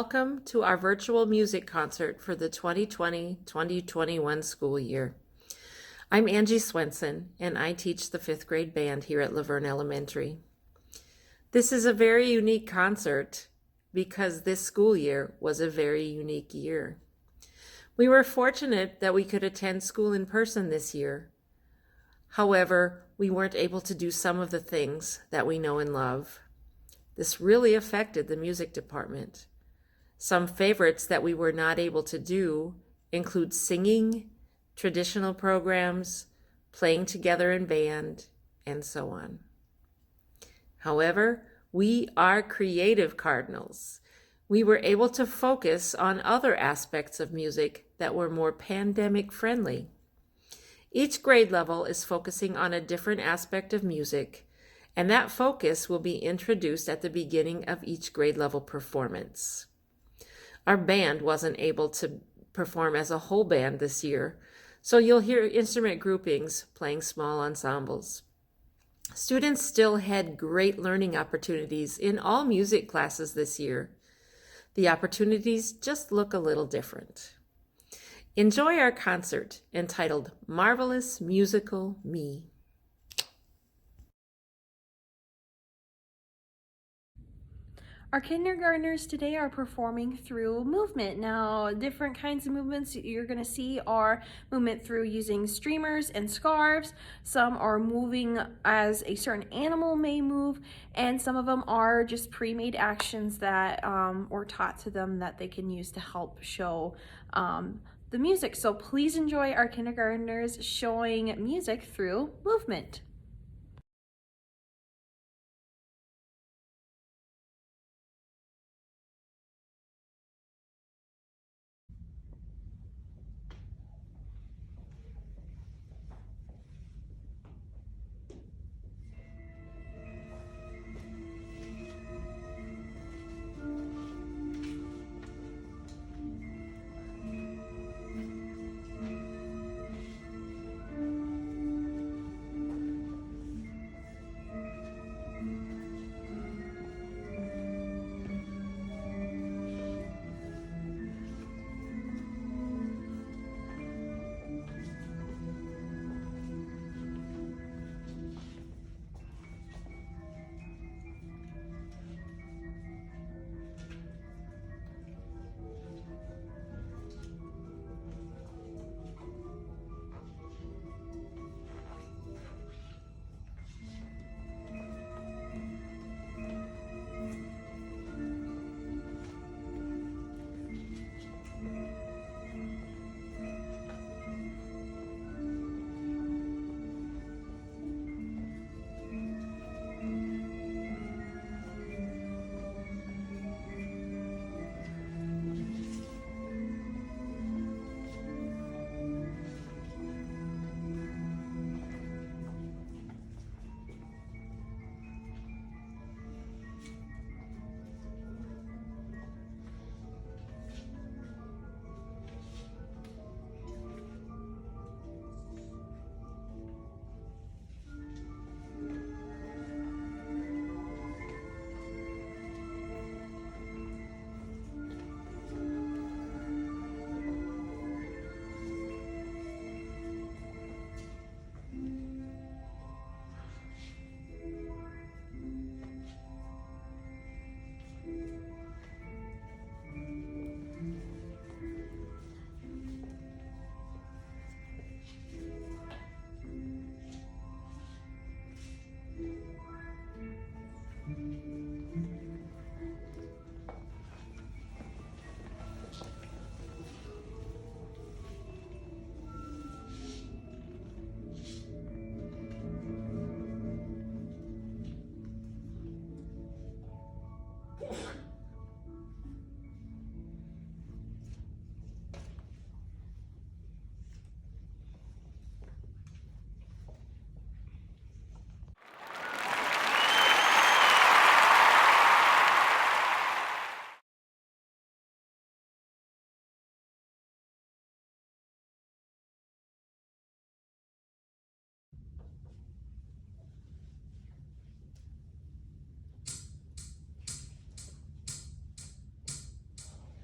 welcome to our virtual music concert for the 2020-2021 school year. I'm Angie Swenson, and I teach the 5th grade band here at Luverne Elementary. This is a very unique concert because this school year was a very unique year. We were fortunate that we could attend school in person this year. However, we weren't able to do some of the things that we know and love. This really affected the music department. Some favorites that we were not able to do include singing, traditional programs, playing together in band, and so on. However, we are creative Cardinals. We were able to focus on other aspects of music that were more pandemic friendly. Each grade level is focusing on a different aspect of music, and that focus will be introduced at the beginning of each grade level performance. Our band wasn't able to perform as a whole band this year, so you'll hear instrument groupings playing small ensembles. Students still had great learning opportunities in all music classes this year. The opportunities just look a little different. Enjoy our concert entitled Marvelous Musical Me. Our kindergartners today are performing through movement. Now, different kinds of movements you're going to see are movement through using streamers and scarves. Some are moving as a certain animal may move, and some of them are just pre-made actions that were taught to them that they can use to help show the music. So please enjoy our kindergartners showing music through movement.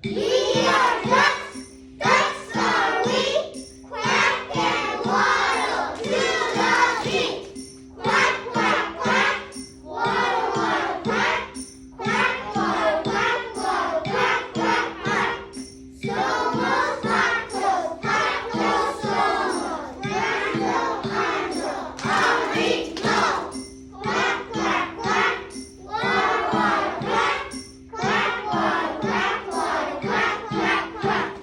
We are ducks, ducks are we. Quack and waddle to the beat. Quack, quack, quack, waddle, waddle, quack. Quack, waddle, quack, waddle, quack, quack, quack. Snowball's black goes, black goes snowball. Randall, Randall, hurry, no. Quack, quack, quack, waddle, waddle, quack. Quack, waddle, quack, waddle, quack, quack, quack.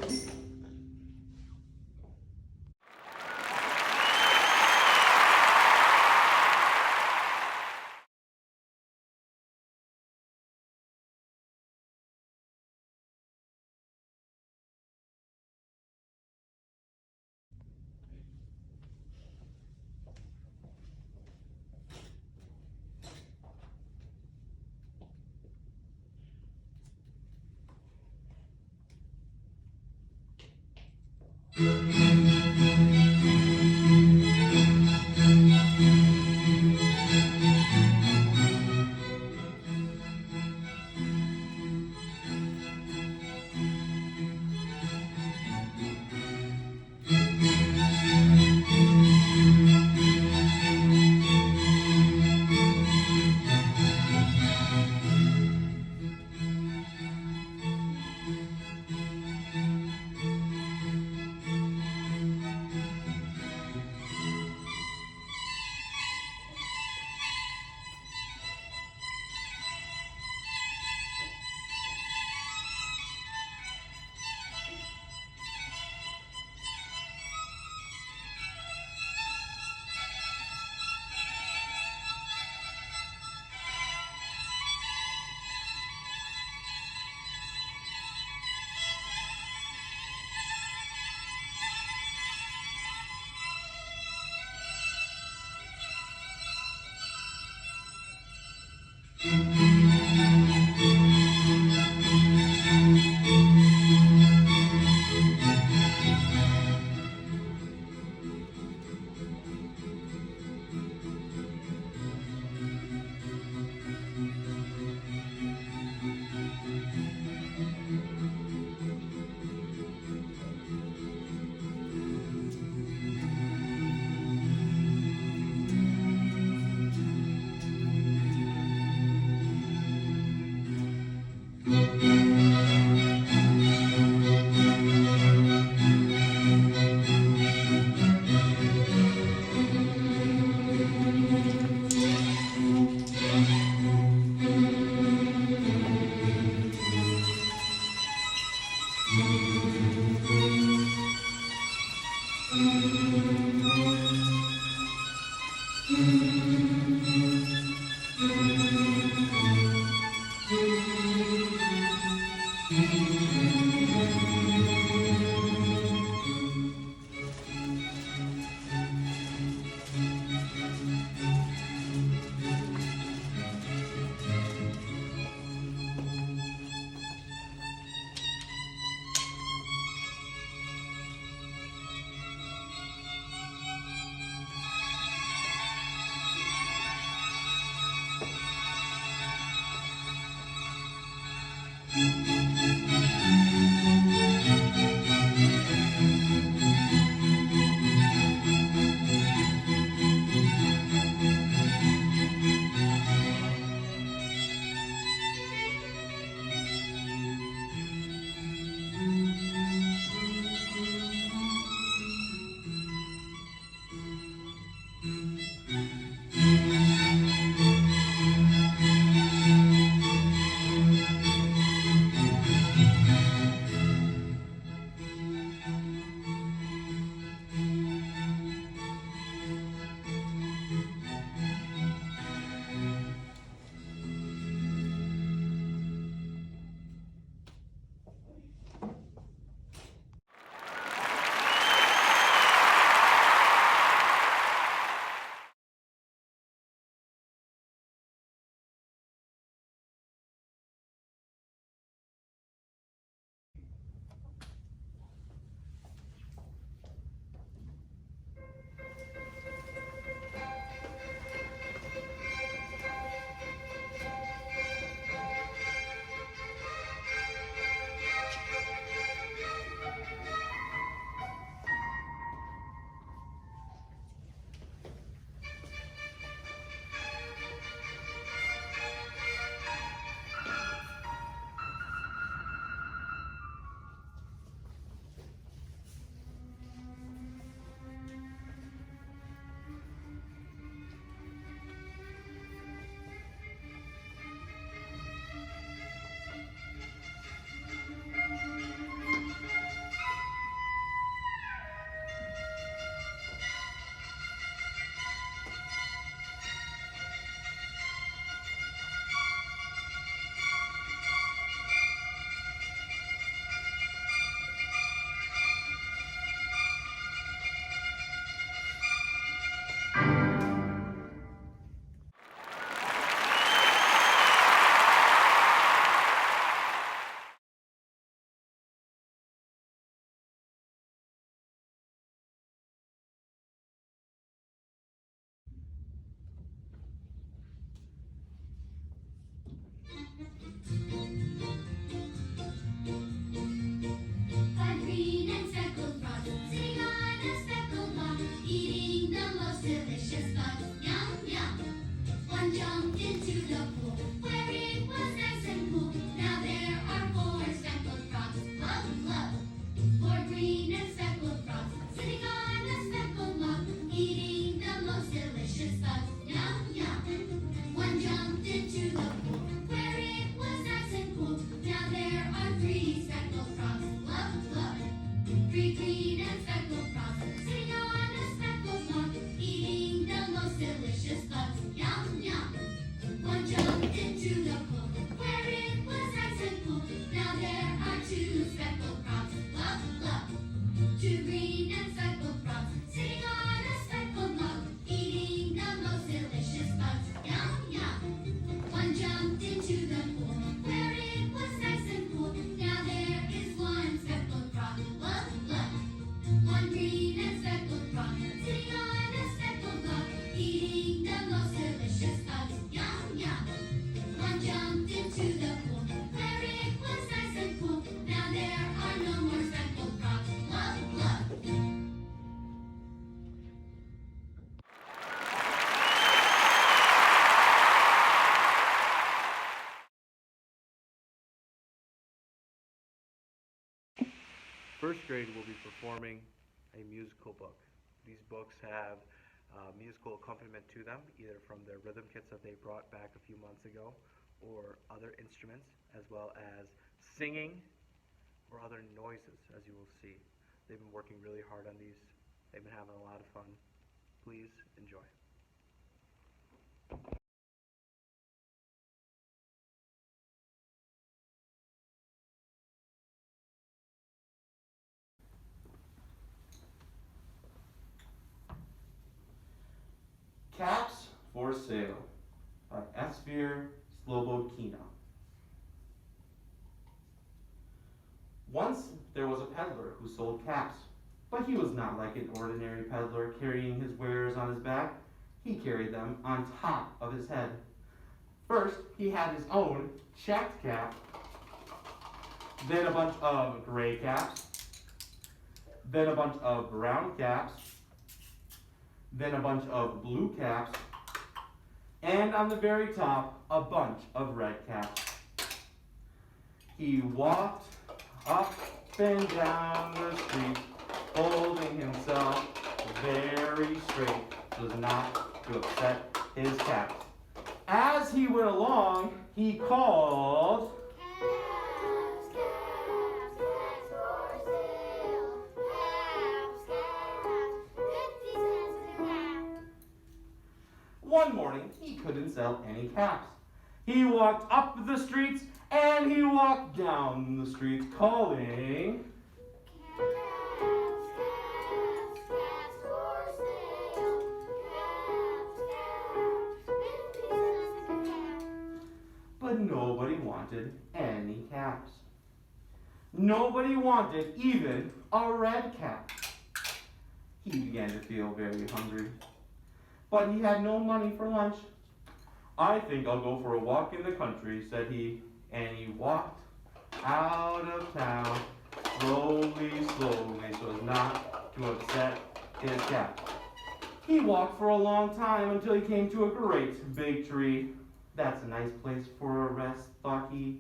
Three green and speckled frogs sitting on a speckled log, eating the most delicious bugs. Yum, yum. One jumped into the pool where it was nice and cool. Now there are two speckled frogs. Love, love. Two green and speckled frogs sitting on a speckled log, eating the most delicious bugs. Yum, yum. One jumped into the pool where it was nice and cool. Now there is one speckled frog. Love, love. One green and speckled frog sitting on a speckled log, eating the most delicious bugs. Yum, yum. One jumped into the pool where it was nice and cool. Now there are no more speckled frogs. Love, love. First grade will be performing a musical book. These books have musical accompaniment to them, either from their rhythm kits that they brought back a few months ago, or other instruments, as well as singing or other noises, as you will see. They've been working really hard on these. They've been having a lot of fun. Please enjoy. Caps for Sale by Asfir Slobodkina. Once there was a peddler who sold caps, but he was not like an ordinary peddler carrying his wares on his back. He carried them on top of his head. First, he had his own checked cap, then a bunch of gray caps, then a bunch of brown caps, then a bunch of blue caps, and on the very top, a bunch of red caps. He walked up and down the street, holding himself very straight so as not to upset his caps. As he went along, he called, Caps, caps, caps for sale. Caps, caps, 50 cents a cap. One morning, he couldn't sell any caps. He walked up the streets and he walked down the streets calling, Caps, caps, caps for sale. Caps, caps, 50 cents a cap. but nobody wanted any caps. Nobody wanted even a red cap. He began to feel very hungry, but he had no money for lunch. I think I'll go for a walk in the country, said he, and he walked out of town slowly, slowly, so as not to upset his cap. He walked for a long time until he came to a great big tree. That's a nice place for a rest, thought he.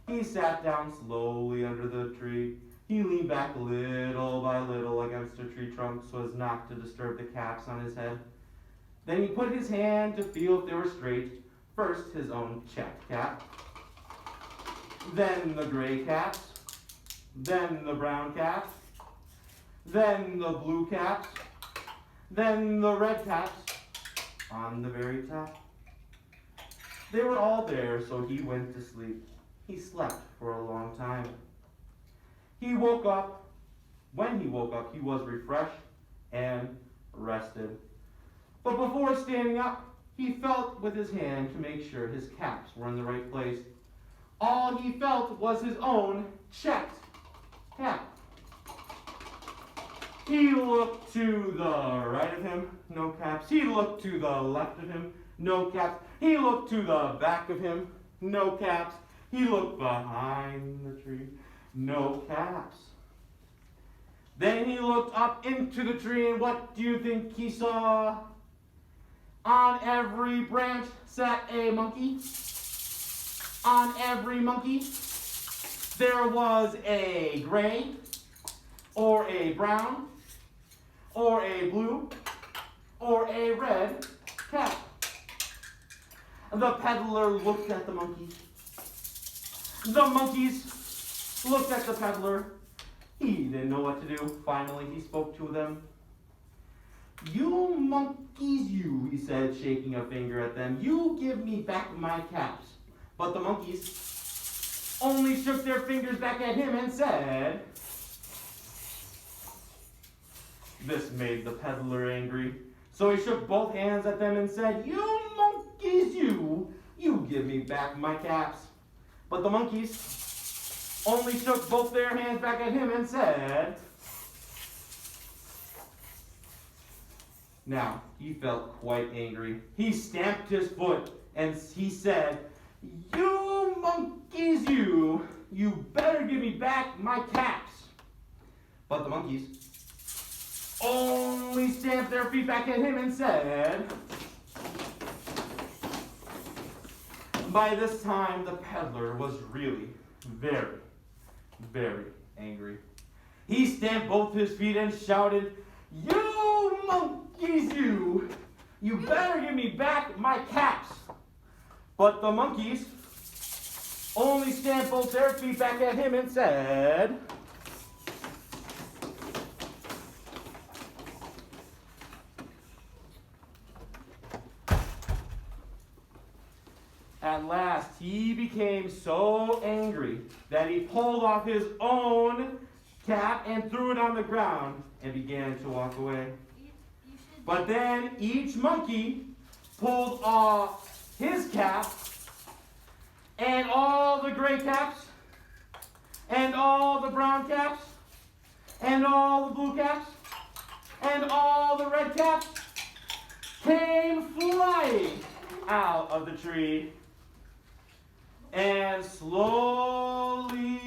He sat down slowly under the tree. He leaned back little by little against a tree trunk so as not to disturb the caps on his head. Then he put his hand to feel if they were straight. First his own checked cap, then the gray caps, then the brown caps, then the blue caps, then the red caps on the very top. They were all there, so he went to sleep. He slept for a long time. He woke up. When he woke up, he was refreshed and rested. But before standing up, he felt with his hand to make sure his caps were in the right place. All he felt was his own checked cap. He looked to the right of him, no caps. He looked to the left of him, no caps. He looked to the back of him, no caps. He looked behind the tree, no caps. Then he looked up into the tree, and what do you think he saw? On every branch sat a monkey. On every monkey there was a gray, or a brown, or a blue, or a red cap. The peddler looked at the monkeys. The monkeys looked at the peddler. He didn't know what to do. Finally, he spoke to them. "You monkeys, you," he said, shaking a finger at them. "You give me back my caps." But the monkeys only shook their fingers back at him and said... This made the peddler angry. So he shook both hands at them and said, "You monkeys, you give me back my caps." But the monkeys only shook both their hands back at him and said... Now, he felt quite angry. He stamped his foot and he said, "You monkeys, you better give me back my caps." But the monkeys only stamped their feet back at him and said... By this time, the peddler was really very, very angry. He stamped both his feet and shouted, "You monkeys, you better give me back my caps." But the monkeys only stamped both their feet back at him and said... At last, he became so angry that he pulled off his own cap and threw it on the ground and began to walk away. But then each monkey pulled off his cap, and all the gray caps, and all the brown caps, and all the blue caps, and all the red caps came flying out of the tree. And slowly,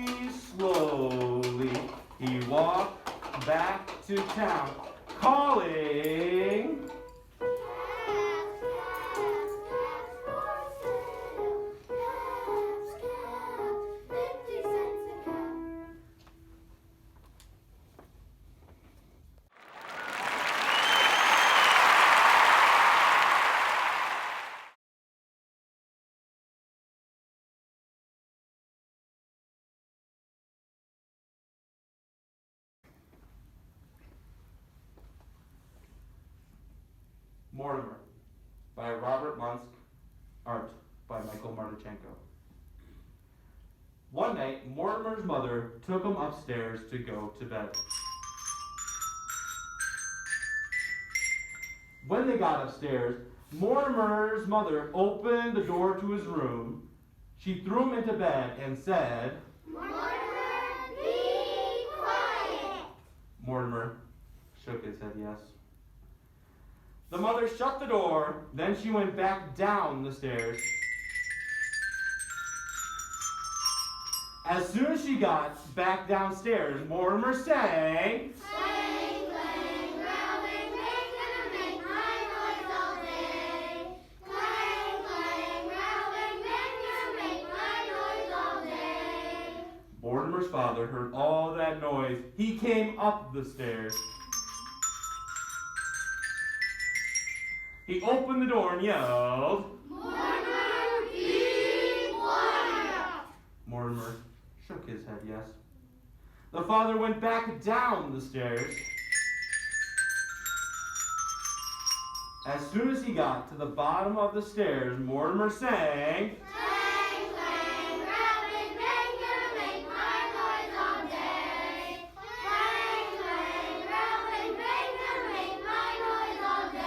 slowly, he walked back to town, calling... Mortimer, by Robert Munsk, art by Michael Martichenko. One night, Mortimer's mother took him upstairs to go to bed. When they got upstairs, Mortimer's mother opened the door to his room. She threw him into bed and said, "Mortimer, be quiet." Mortimer shook his head yes. The mother shut the door, then she went back down the stairs. As soon as she got back downstairs, Mortimer sang, "Clang, clang, rattling, bang, gonna make my noise all day. Clang, clang, rattling, bang, gonna make my noise all day." Mortimer's father heard all that noise. He came up the stairs. He opened the door and yelled, "Mortimer, be quiet." Mortimer shook his head yes. The father went back down the stairs. As soon as he got to the bottom of the stairs, Mortimer sang, "Clang, clang, rattling, bang, gonna make my noise all day. Clang, clang, rattling, bang, gonna make my noise all day."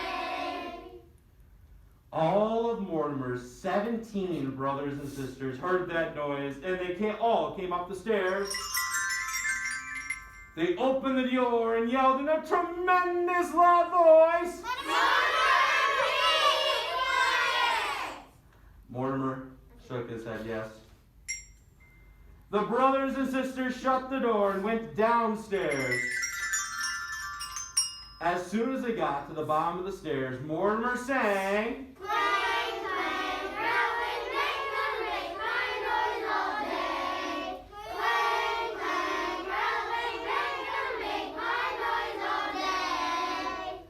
All of Mortimer's 17 brothers and sisters heard that noise, and they all came up the stairs. They opened the door and yelled in a tremendous loud voice, "Mortimer, be quiet." Mortimer shook his head yes. The brothers and sisters shut the door and went downstairs. As soon as they got to the bottom of the stairs, Mortimer sang, "Clang, clang, rattling, bang, gonna make my noise all day. Clang, clang, rattling, bang, gonna make my noise all day."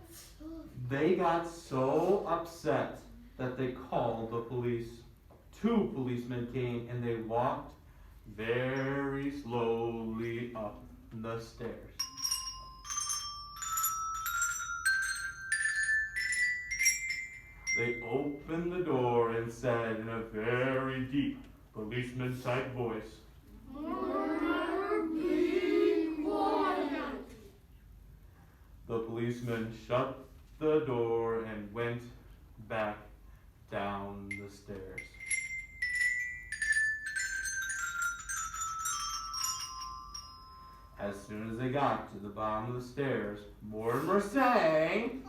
They got so upset that they called the police. 2 policemen came and they walked very slowly up the stairs. They opened the door and said in a very deep policeman-type voice, the policeman shut the door and went back down the stairs. As soon as they got to the bottom of the stairs, Mortimer sang,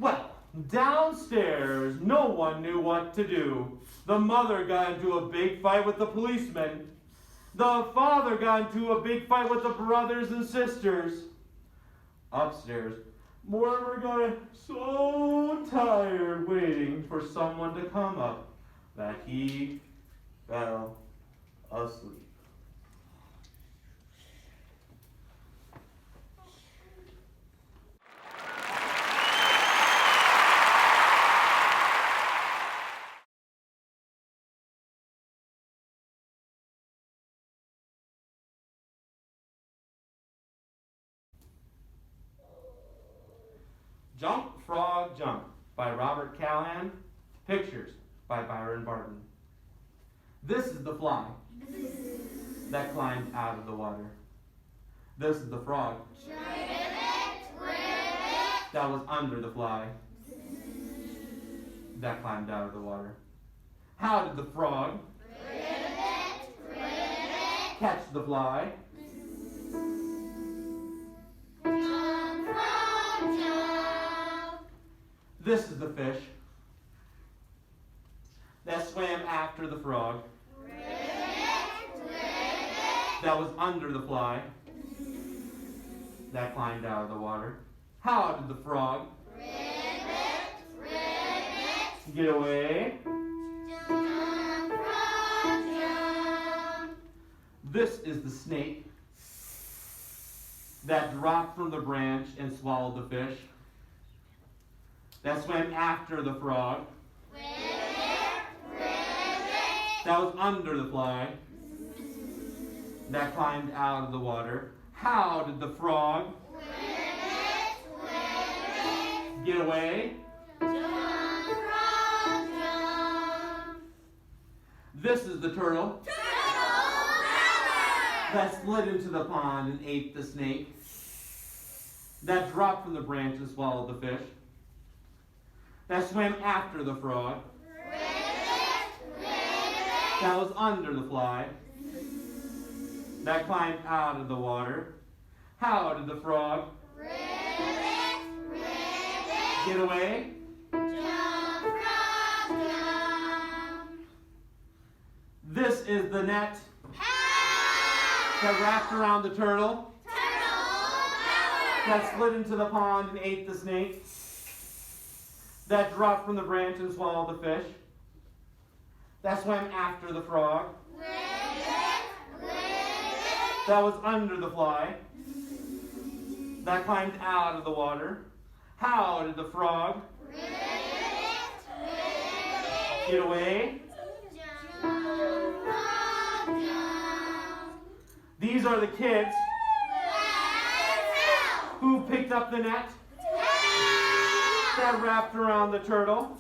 well, downstairs, no one knew what to do. The mother got into a big fight with the policeman. The father got into a big fight with the brothers and sisters. Upstairs, Mortimer got so tired waiting for someone to come up that he fell asleep. Jump, Frog, Jump by Robert Callahan. Pictures by Byron Barton. This is the fly that climbed out of the water. This is the frog that was under the fly that climbed out of the water. How did the frog catch the fly? This is the fish that swam after the frog that was under the fly that climbed out of the water. How did the frog get away? This is the snake that dropped from the branch and swallowed the fish that swam after the frog that was under the fly that climbed out of the water. How did the frog get away? This is the turtle that slid into the pond and ate the snake that dropped from the branch and swallowed the fish that swam after the frog that was under the fly that climbed out of the water. How did the frog get away? This is the net that wrapped around the turtle that slid into the pond and ate the snake that dropped from the branch and swallowed the fish that swam after the frog that was under the fly that climbed out of the water. How did the frog get away? These are the kids who picked up the net that wrapped around the turtle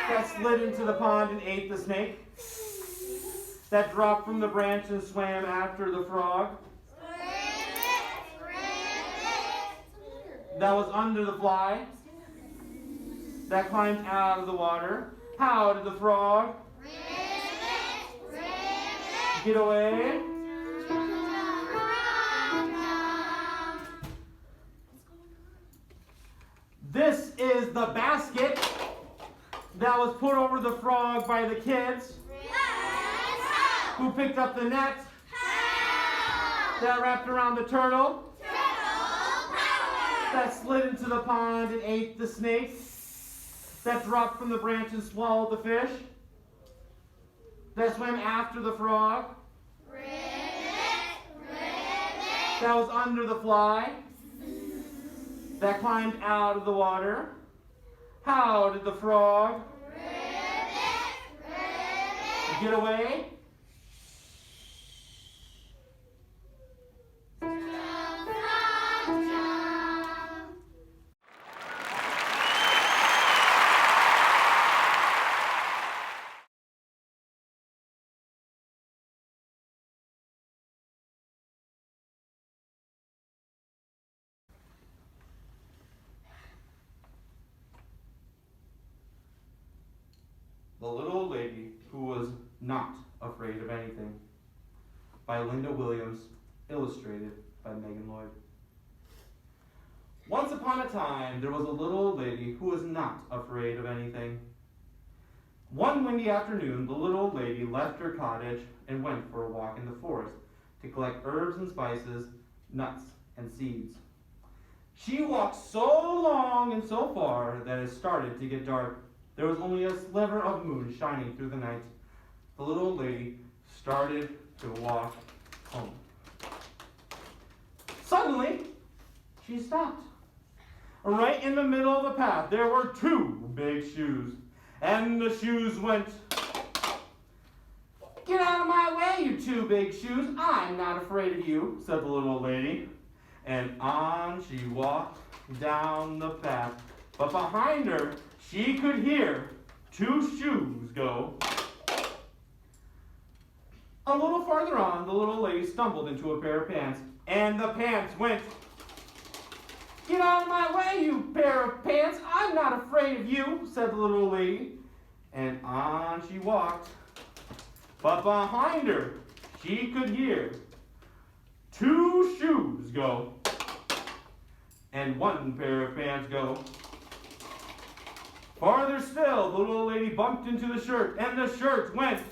that slid into the pond and ate the snake that dropped from the branch and swam after the frog that was under the fly that climbed out of the water. How did the frog get away? This is the basket that was put over the frog by the kids who picked up the net that wrapped around the turtle that slid into the pond and ate the snake that dropped from the branch and swallowed the fish that swam after the frog that was under the fly that climbed out of the water? How did the frog get away? The Little Old Lady Who Was Not Afraid of Anything, by Linda Williams, illustrated by Megan Lloyd. Once upon a time, there was a little old lady who was not afraid of anything. One windy afternoon, the little old lady left her cottage and went for a walk in the forest to collect herbs and spices, nuts and seeds. She walked so long and so far that it started to get dark. There was only a sliver of moon shining through the night. The little old lady started to walk home. Suddenly, she stopped. Right in the middle of the path, there were two big shoes. And the shoes went, "Get out of my way, you two big shoes. I'm not afraid of you," said the little old lady. And on she walked down the path. But behind her, she could hear two shoes go. A little farther on, the little lady stumbled into a pair of pants, and the pants went, "Get out of my way, you pair of pants. I'm not afraid of you," said the little lady. And on she walked. But behind her, she could hear two shoes go, and one pair of pants go. Farther still, the little lady bumped into the shirt, and the shirt went,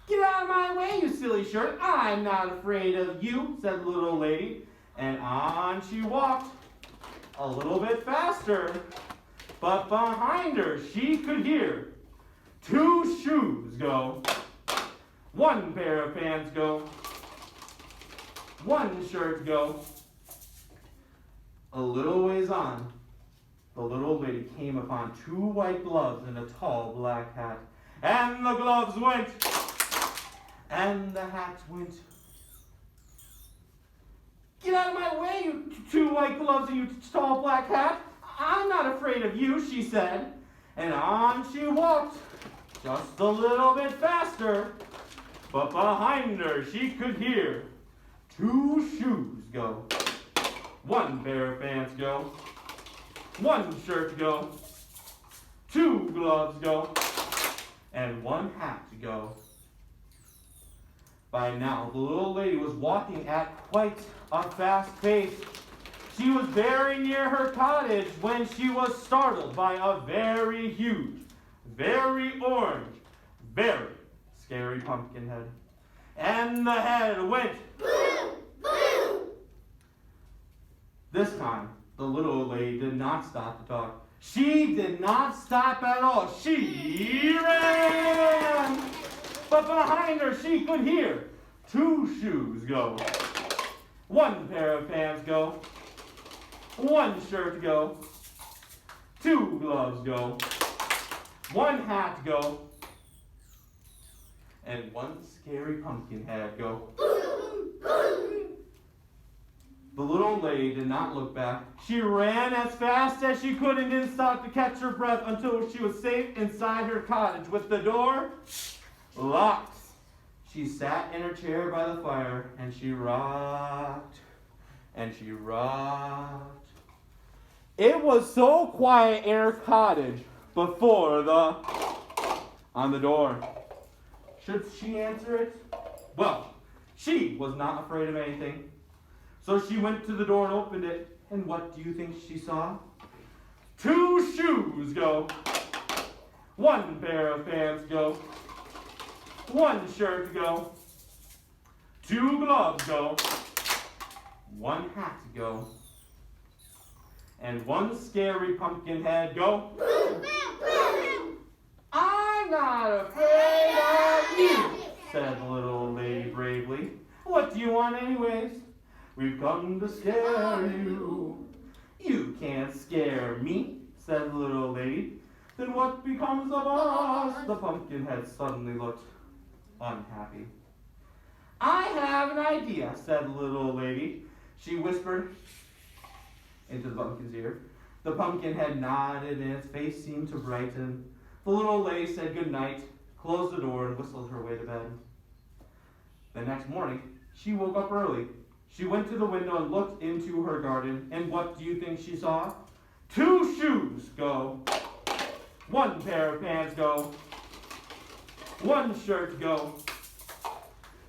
"Get out of my way, you silly shirt. I'm not afraid of you," said the little lady. And on she walked, a little bit faster. But behind her, she could hear two shoes go, one pair of pants go, one shirt go. A little ways on, the little lady came upon two white gloves and a tall black hat. And the gloves went, and the hat went. "Get out of my way, you two white gloves and you tall black hat. I'm not afraid of you," she said. And on she walked, just a little bit faster. But behind her, she could hear two shoes go, one pair of pants go, one shirt go, two gloves go, and one hat go. By now, the little lady was walking at quite a fast pace. She was very near her cottage when she was startled by a very huge, very orange, very scary pumpkin head. And the head went, Boo! Boo! This time, the little old lady did not stop to talk. She did not stop at all. She ran! But behind her, she could hear two shoes go, one pair of pants go, one shirt go, two gloves go, one hat go, and one scary pumpkin head go. The little lady did not look back. She ran as fast as she could and didn't stop to catch her breath until she was safe inside her cottage with the door locked. She sat in her chair by the fire and she rocked and she rocked. It was so quiet in her cottage before on the door. Should she answer it? Well, she was not afraid of anything. So she went to the door and opened it, and what do you think she saw? Two shoes go, one pair of pants go, one shirt go, two gloves go, one hat go, and one scary pumpkin head go. "I'm not afraid of you," said the little old lady bravely. "What do you want anyways? We've come to scare you. can't scare me, said the little lady. Then what becomes of us? The Pumpkinhead suddenly looked unhappy. I have an idea, said the little lady. She whispered into the pumpkin's ear. The Pumpkinhead nodded and its face seemed to brighten. The little lady said good night, closed the door, and whistled her way to bed. The next morning, she woke up early. She went to the window and looked into her garden, and what do you think she saw? 2 shoes go. 1 pair of pants go. 1 shirt go.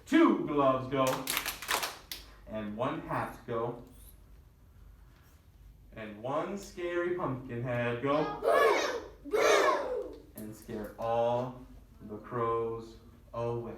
2 gloves go. And 1 hat go. And 1 scary pumpkin head go. And scare all the crows away.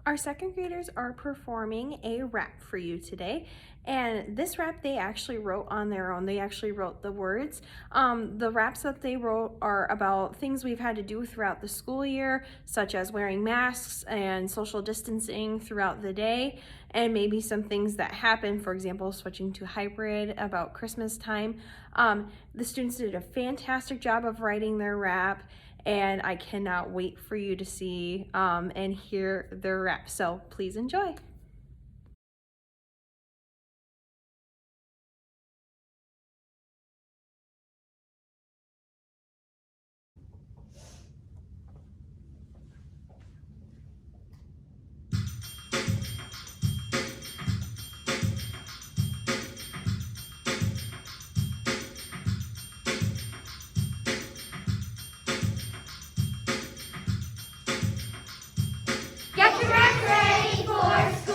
Our second graders are performing a rap for you today, and this rap they actually wrote on their own. They actually wrote the words. The raps that they wrote are about things we've had to do throughout the school year, such as wearing masks and social distancing throughout the day, and maybe some things that happen, for example, switching to hybrid about Christmas time. The students did a fantastic job of writing their rap, and I cannot wait for you to see and hear their rap. So please enjoy. Get your rap ready for school.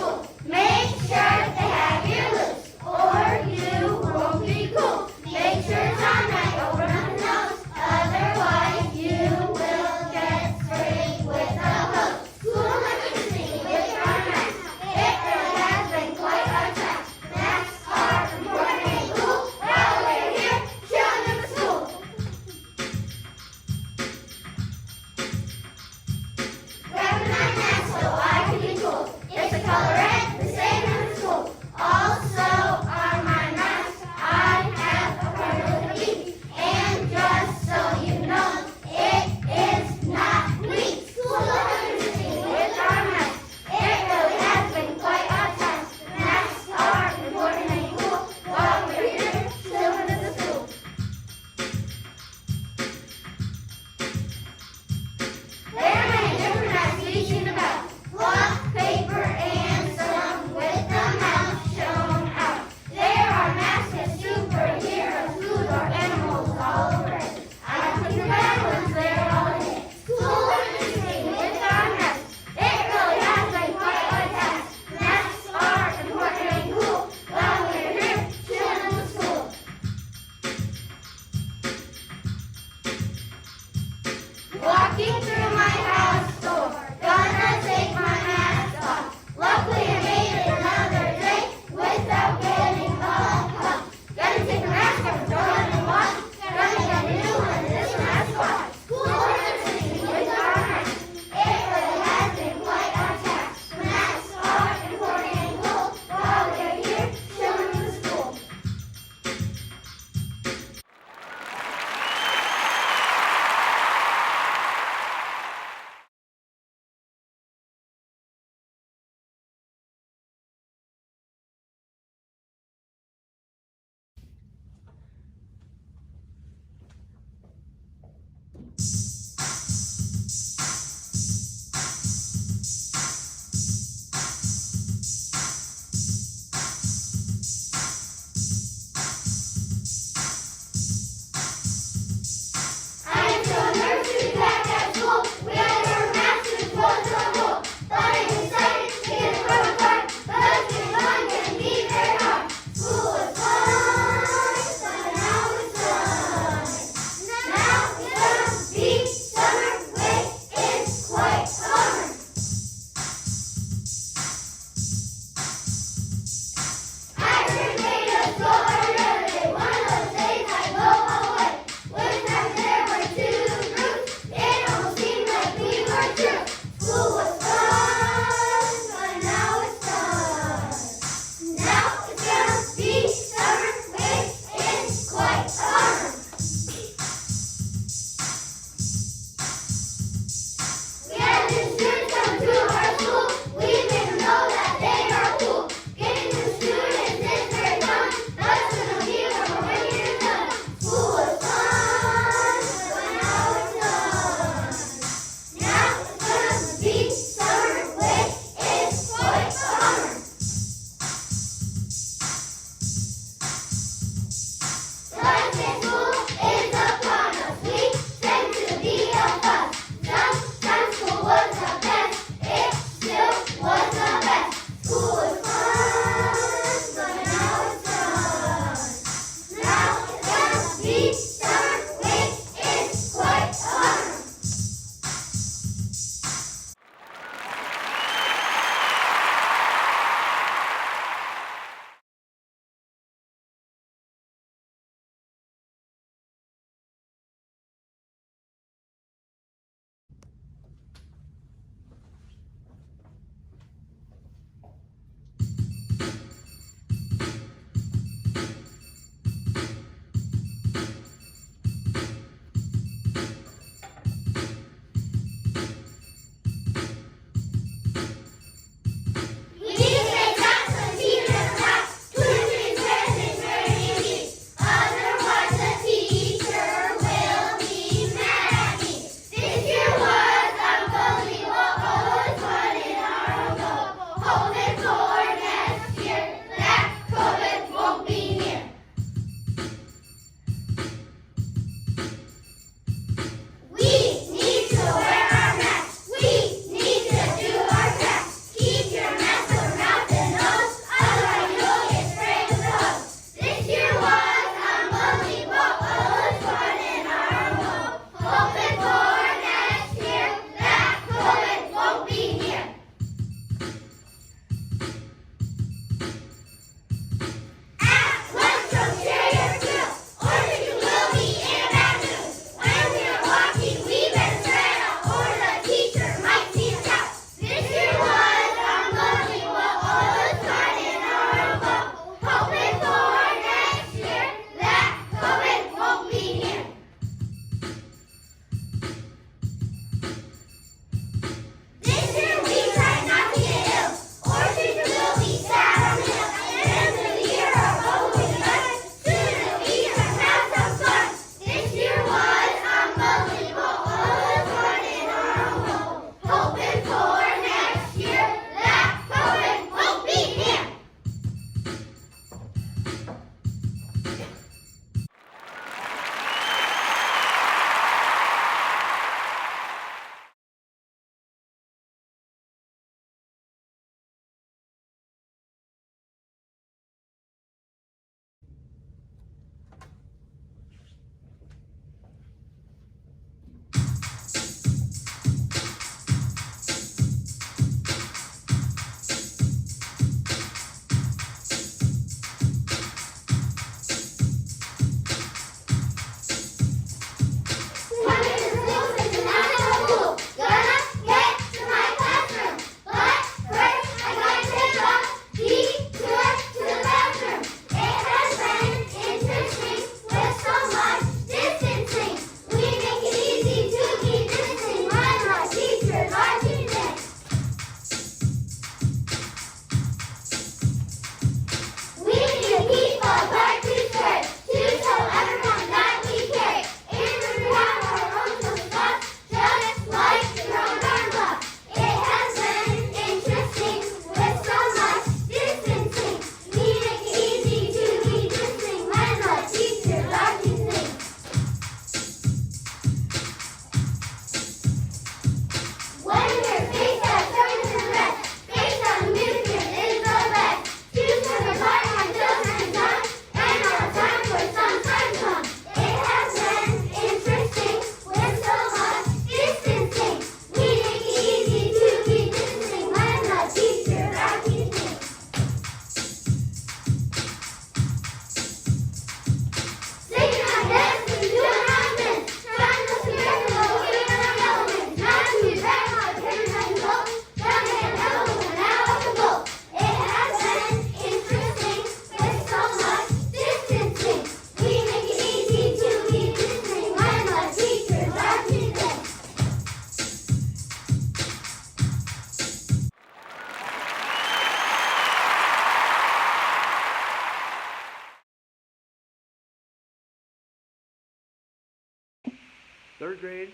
Third grade,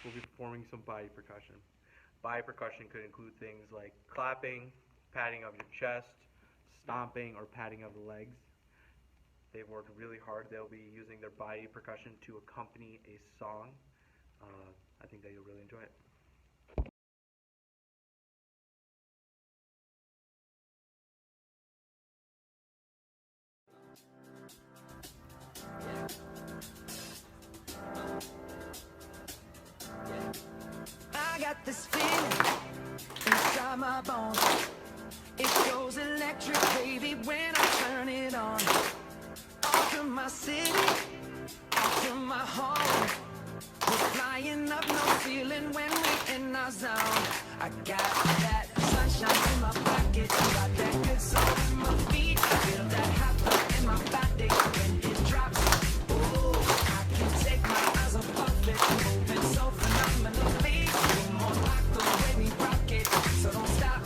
we'll be performing some body percussion. Body percussion could include things like clapping, patting of your chest, stomping, or patting of the legs. They've worked really hard. They'll be using their body percussion to accompany a song. I think that you'll really enjoy it. I got this feeling inside my bones. It goes electric, baby, when I turn it on. Off from my city, off from my home. We're flying up, no ceiling when we're in our zone. I got that sunshine in my pocket, got that good soul in my feet. I feel that hot blood in my body when it drops. Ooh, I can't take my eyes off it, moving so phenomenally. We're more like the way we rock it, so don't stop.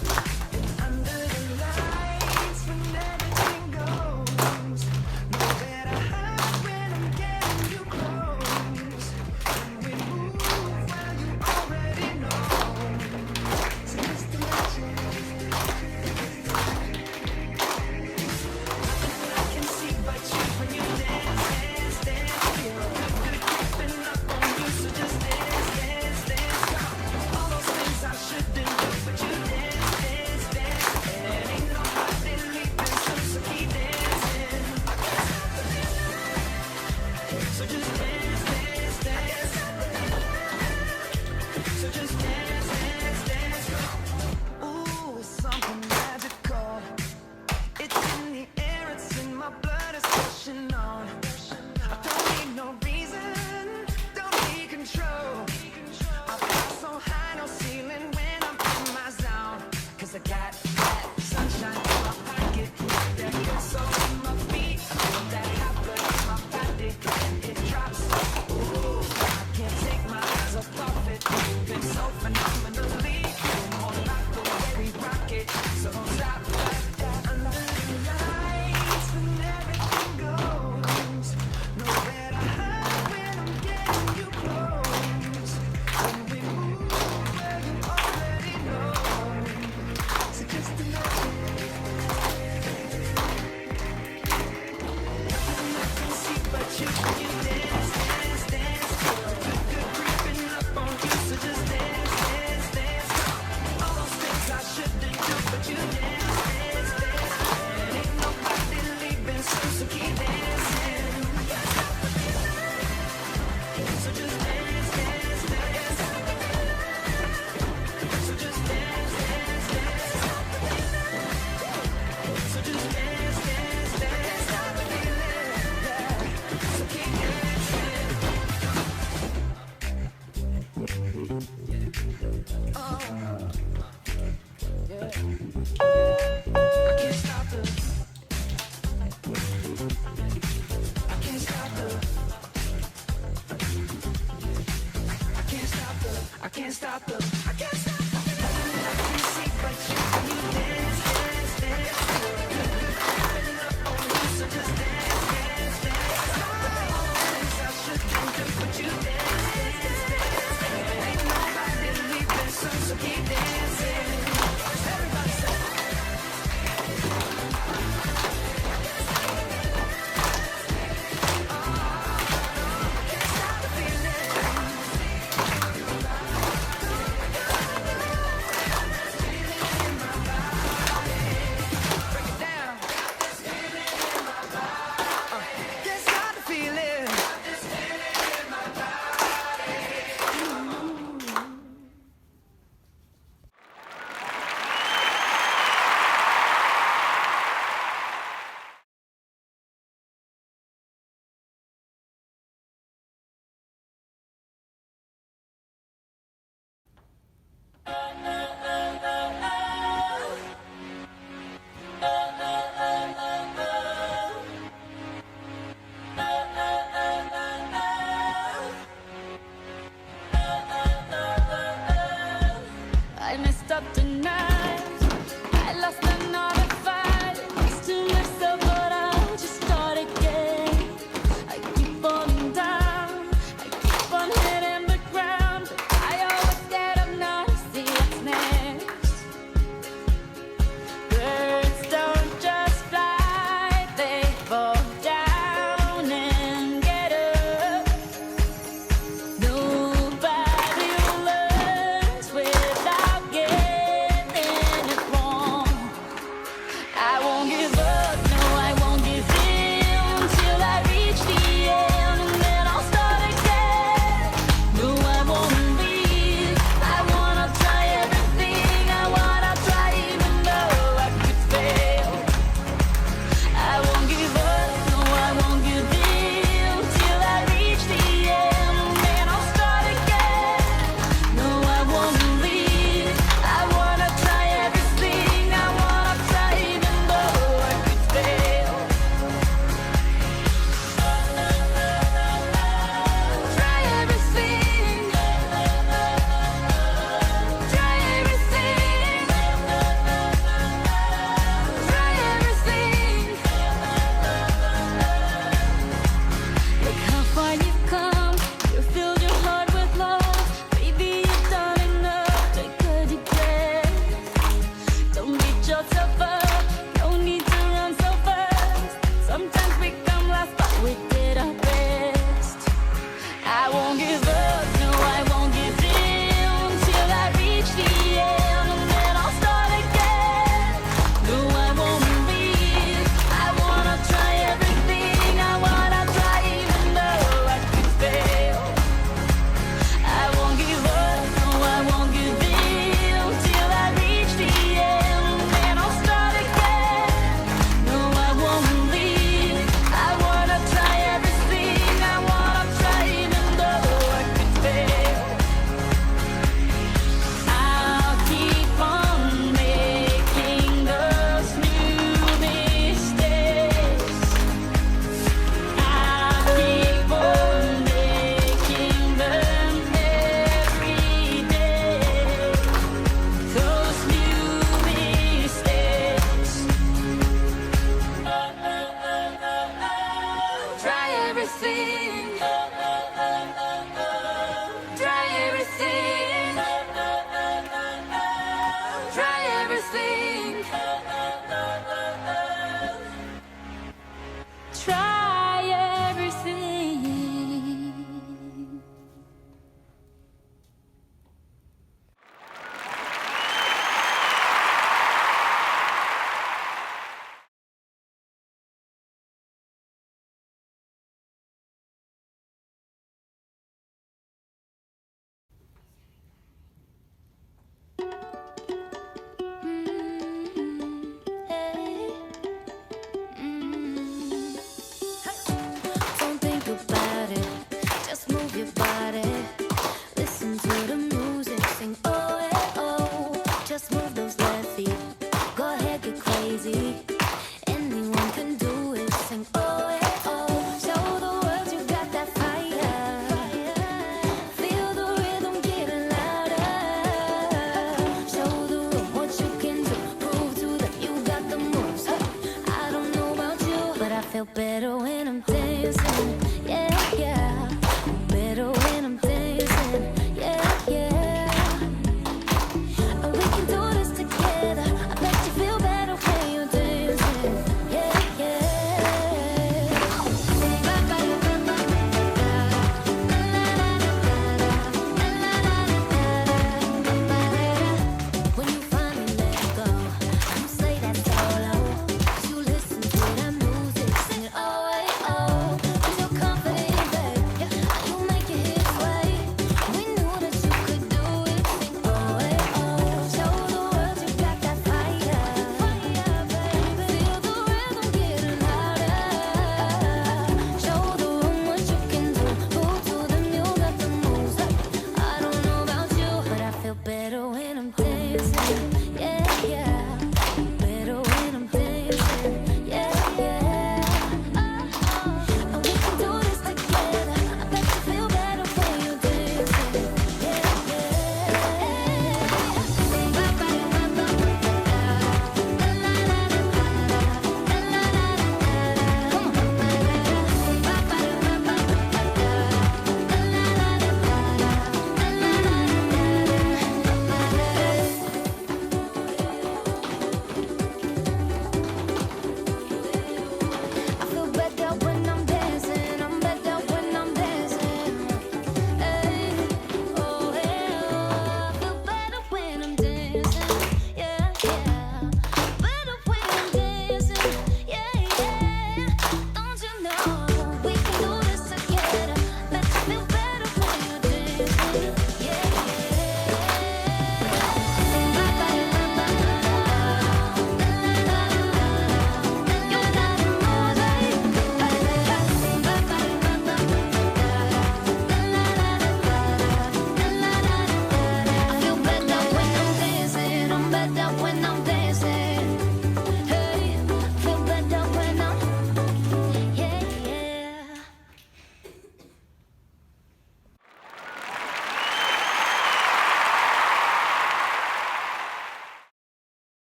And under the lights when everything goes, no better hide when I'm getting you close. When we move, well you already know. So just imagine. Nothing I can see but you when you dance, dance, dance. Feel good, good creeping up on you, so just dance, dance, dance. All those things I shouldn't do, but you dance, dance, dance. And ain't nobody leaving soon, so keep dancing. So just dance, dance, dance. So just dance, dance, dance. Ooh, it's something magical. It's in the air, it's in my blood, it's rushing on. I don't need no reason, don't need control. I fly so high, no ceiling when I'm in my zone. 'Cause I got that sunshine in my pocket, that good soul in my feet. I feel that hot blood in my body when it drops. Ooh, I can't take my eyes off it, moving so phenomenally. You're more like the way we rock it, so don't stop. Under the lights when everything goes, nowhere to hide when I'm getting you close. When we move, well you already know. So just imagine. Nothing I can see but you when you dance, dance, dance. Feel good, good creeping up on you, so just dance, dance, dance. All those things I shouldn't do, but you dance, dance, dance. And ain't nobody leaving soon, so keep dancing. So just dance, dance, dance. So just dance, dance, dance. So just dance, dance, dance. So keep dancing. Oh, yeah. I can't stop the. I can't stop the. I can't stop the. I can't stop the. I can't stop the. Nothing I can see but you when you dance, dance, dance. Feel good, good creeping up on you, so just dance, dance, dance. All the things I shouldn't do, but you dance, dance, dance. Ain't nobody leaving soon, so keep dancing. Everybody say. Can't stop the feeling. Break it down. Can't stop the feeling. I messed up tonight. I lost another fight. Used to live so, but I'll just start again. I keep falling down. I keep on hitting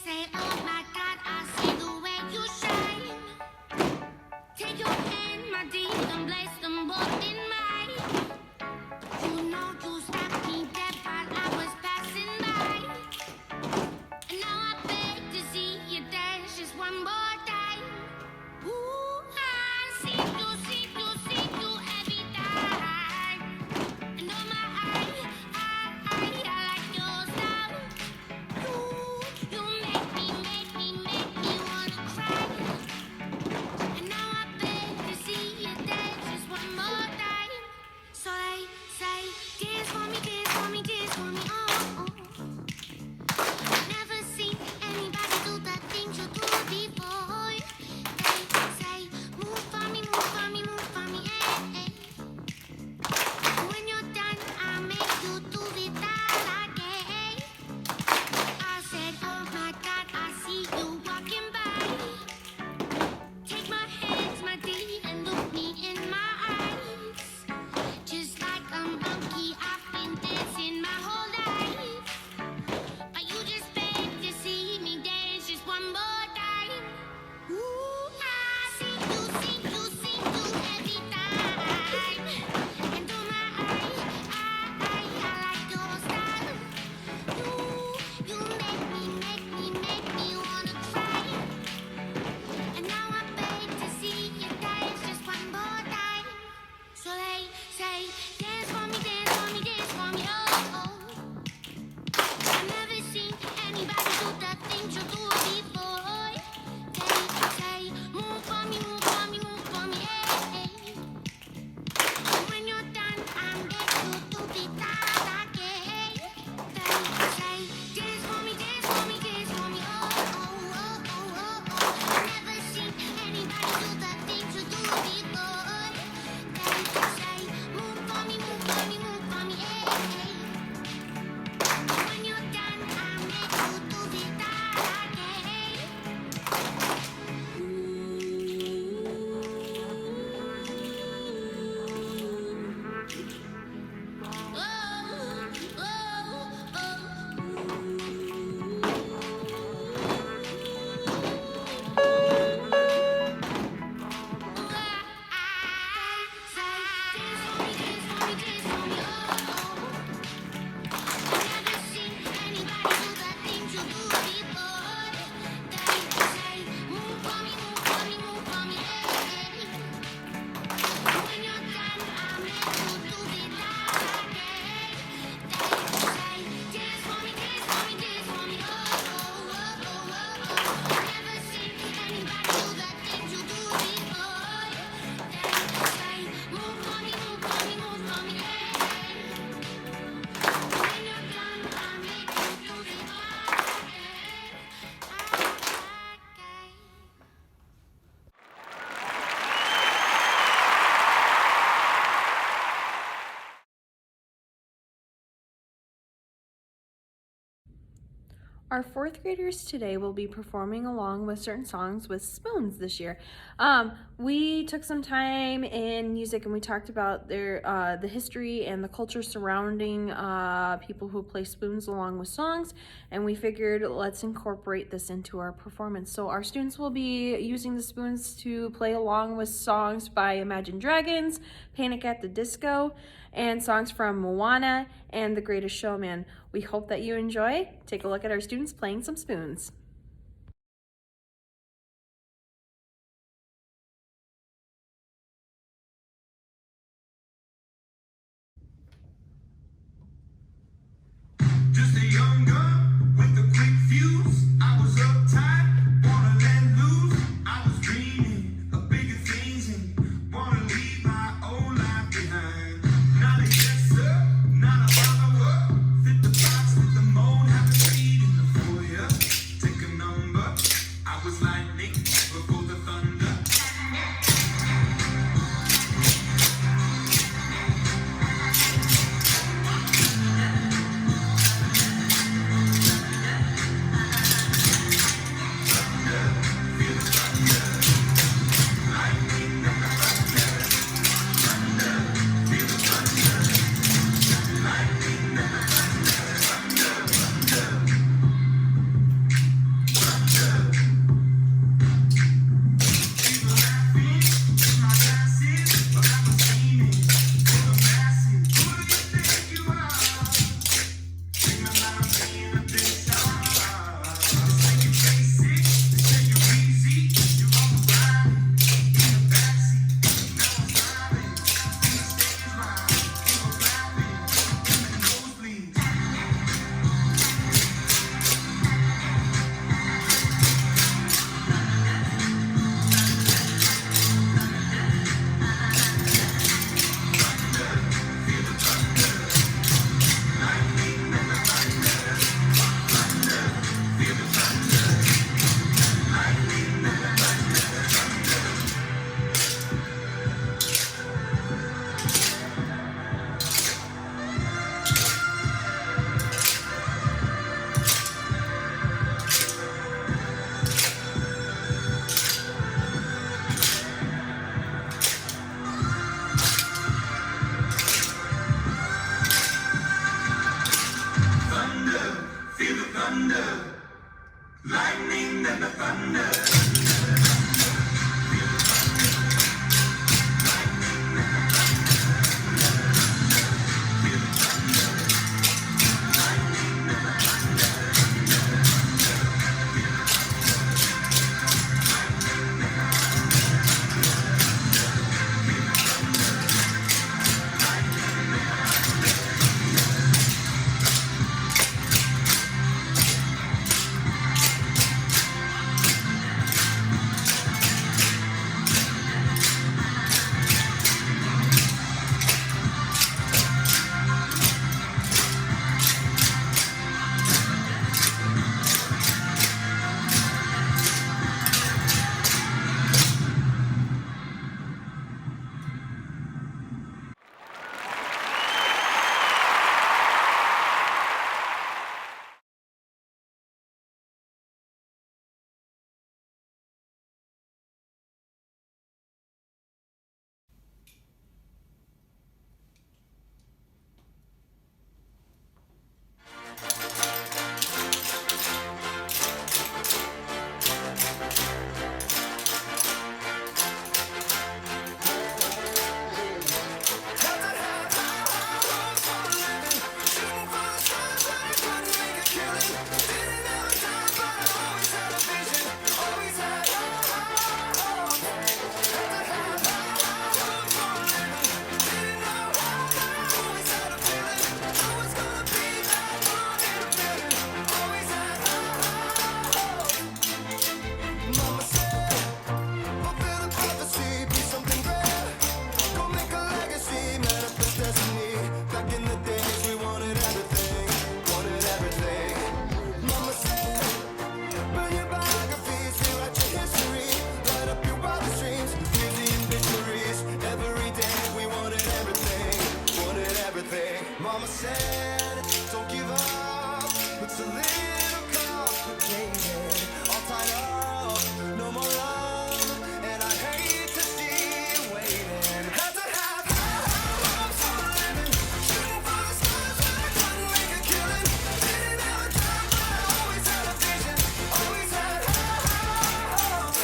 say, oh my God, I see the way you shine. Take your hand, my dear, and place them both in mine. You know you stopped me dead while I was passing by. And now I beg to see you dance just one more time. Ooh, I see you every time. And oh my, I like your style. You make me wanna cry. And now I beg to see you dance just one more time. So they say, dance for me, dance for me, dance for me, oh. Never seen anybody do the things you do before. They say, move for me, move for me, move for me, eh. When you're done, I'll make you do it all again. I said, oh my God, I see you walking by. Take my hands, my dear, and look me in my eyes. Just like a monkey, I've been dancing my whole life. But you just beg to see me dance just one more time. Ooh, I see you every time. And oh my, I like your style. You make me wanna cry. And now I beg to see you dance just one more time. So they say, dance for me, dance for me, dance for me, oh. I've never seen anybody do the things you do before. They say, move for me, move for me, move for me, eh. When you're done, I'm back to be all again. They say, dance for me, dance for me, dance for me, oh. I've never seen anybody do the things you do before. They say, move for me, move for me, move for me, eh. When you're done, I'll make you do it all again. Our fourth graders today will be performing along with certain songs with spoons this year. We took some time in music and we talked about the history and the culture surrounding people who play spoons along with songs, and we figured let's incorporate this into our performance. So our students will be using the spoons to play along with songs by Imagine Dragons, Panic at the Disco, and songs from Moana and The Greatest Showman. We hope that you enjoy. Take a look at our students playing some spoons. Just a young gun with a quick fuse. I was uptight, wanna let loose. I was dreaming of bigger things and wanna leave my old life behind. Not a yes sir, not a follower. Fit the box, fit the mold, have a seat in the foyer. Take Mama said, don't give up. It's a little complicated. All tied up, no more love. And I hate to see you waiting. Had to have hopes for a living. Shooting for the stars when I couldn't make a killing. Didn't have a job, but I always had a vision. Always had hope.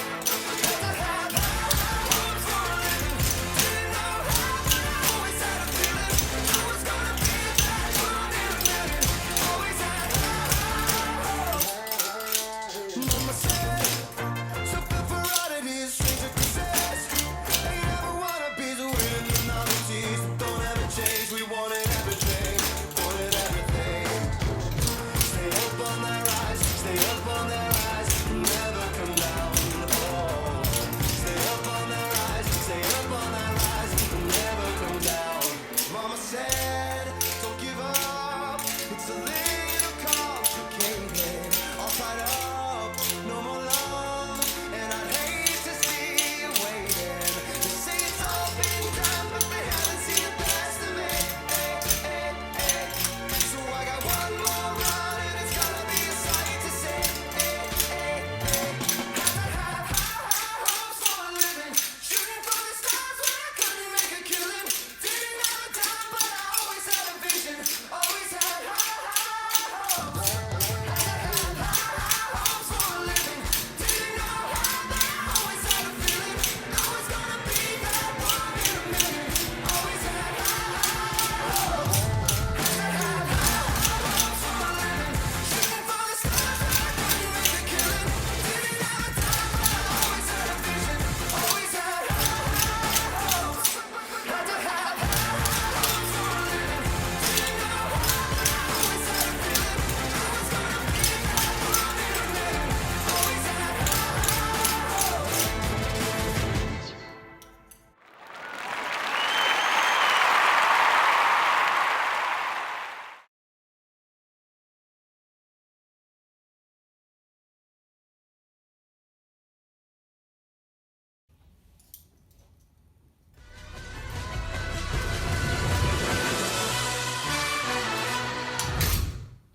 Had to have hopes for a living. Didn't know how, but I always had a feeling. I was gonna be that one in a million. Always had hope. Mama said, something for oddities, strange and success. Ain't ever wanna be the winning the novelties. Don't ever change, we wanted everything. Wanted everything. Stay up on that rise, stay up on that rise. Never come down, oh. Stay up on that rise, stay up on that rise. Never come down. Mama said, don't give up. It's a little complicated. All tied up, no more love. And I'd hate to see you waiting. They say it's all been done, but they haven't seen the best of it. So I got one more run, and it's gonna be a sight to see. Had to have hopes for a living. Shooting for the stars when I couldn't make a killing. Didn't have a time, but I always had a vision. Always had hopes. Had to have hopes for a living. Didn't know how, but I always had a feeling. I was gonna be that one in a million. Always had hopes. Had to have hopes for a living. Shooting for the stars when I couldn't make a killing. Didn't have a time, but I always had a vision. Always had hopes. Had to have hopes for a living. Didn't know how, but I always had a feeling. I was gonna be that one in a million. Always had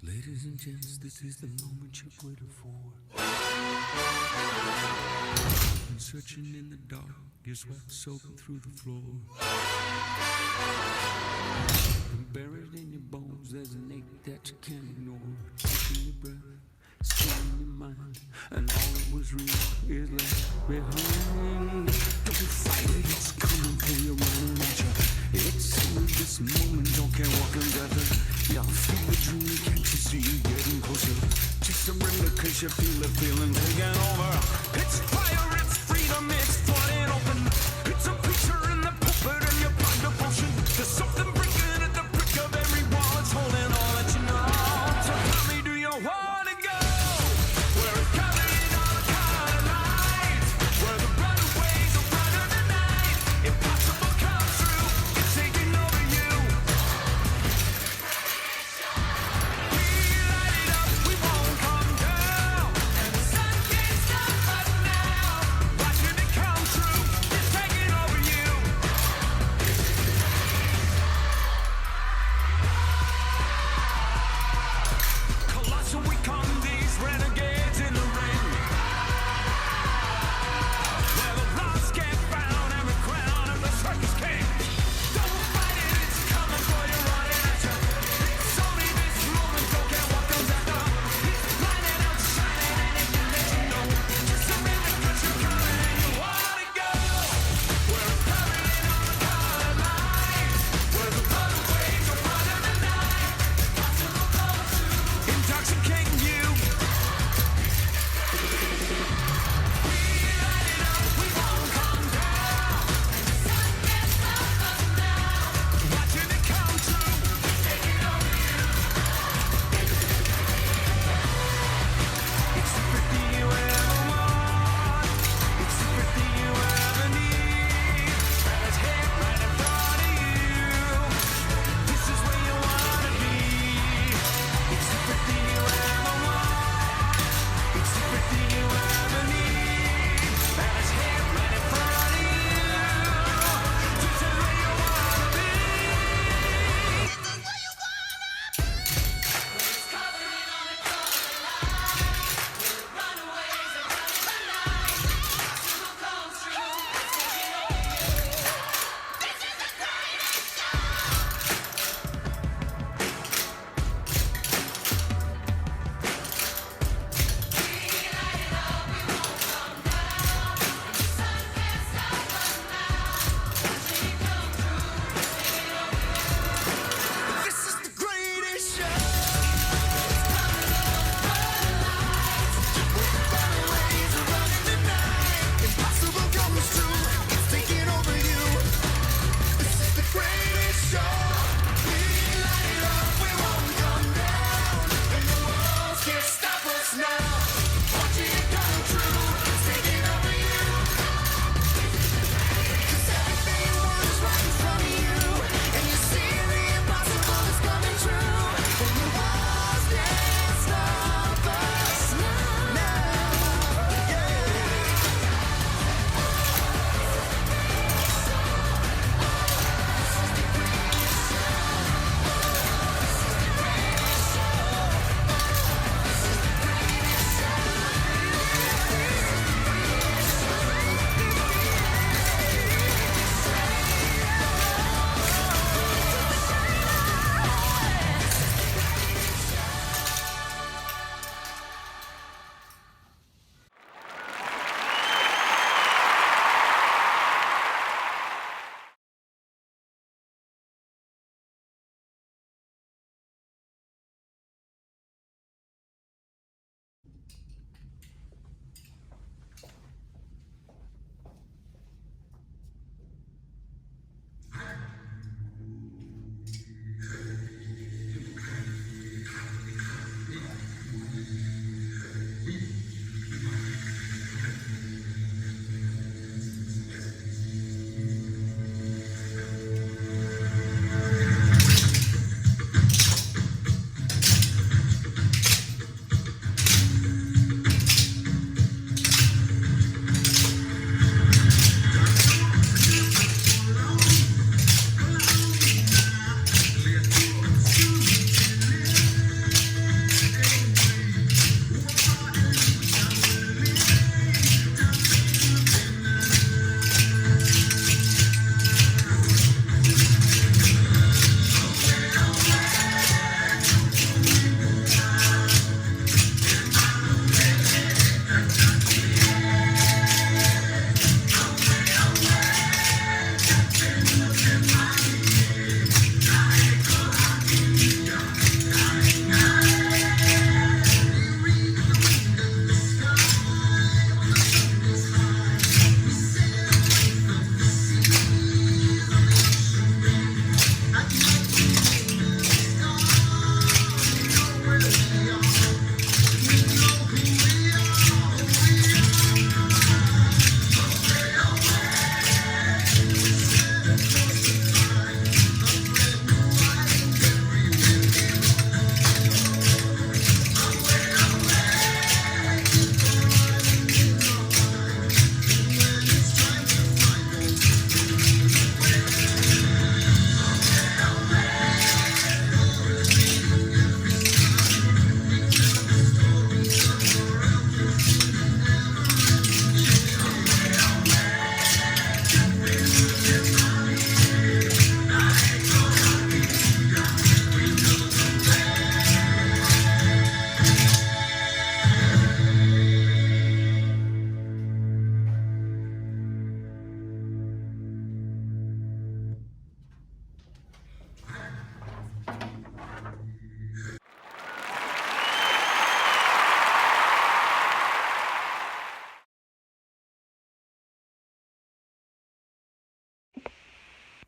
Ladies and gents, this is the moment you've waited for. Been searching in the dark, your sweat soaking through the floor. And buried in your bones, there's an ache that you can't ignore. Taking your breath, staying in your mind, and all that was real is left behind. Don't fight it, it's coming for you, running at you. It's in this moment, don't care what comes after. Yeah, feel the dream, can't you see you getting closer? Just surrender, cause you feel the feeling taking over. It's fire, it's freedom, it's flooding open. It's a picture in the puppet and your blind devotion. There's something breaking at the brick of every wall. It's holding all that you know. So tell me, do you wanna go? Where it's covered all the color lights. Where the brighter ways are brighter than night. Impossible comes true, it's taking over you. We light it up, we won't come down. And the sun can't stop us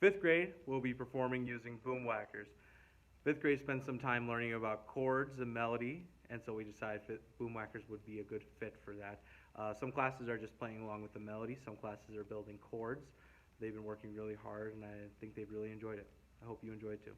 Fifth grade will be performing using boom whackers. Fifth grade spent some time learning about chords and melody, and so we decided boom whackers would be a good fit for that. Some classes are just playing along with the melody. Some classes are building chords. They've been working really hard, and I think they've really enjoyed it. I hope you enjoy it too.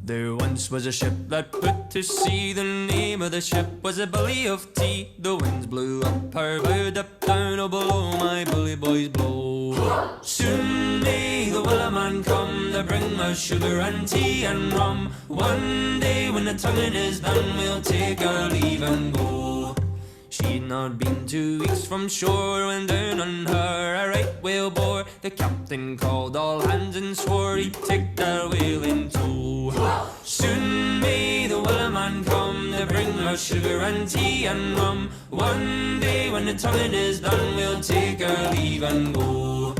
There once was a ship that put to sea. The name of the ship was a Billy of Tea. The winds blew up her bow, up down, oh below my bully boys blow. Soon may the Wellerman come to bring us sugar and tea and rum. One day when the tonguing is done, we'll take our leave and go. She'd not been 2 weeks from shore when down on her a right whale bore. The captain called all hands and swore he'd take that whale in tow. Soon may the Wellerman come to bring us sugar and tea and rum. One day when the tonguing is done, we'll take our leave and go.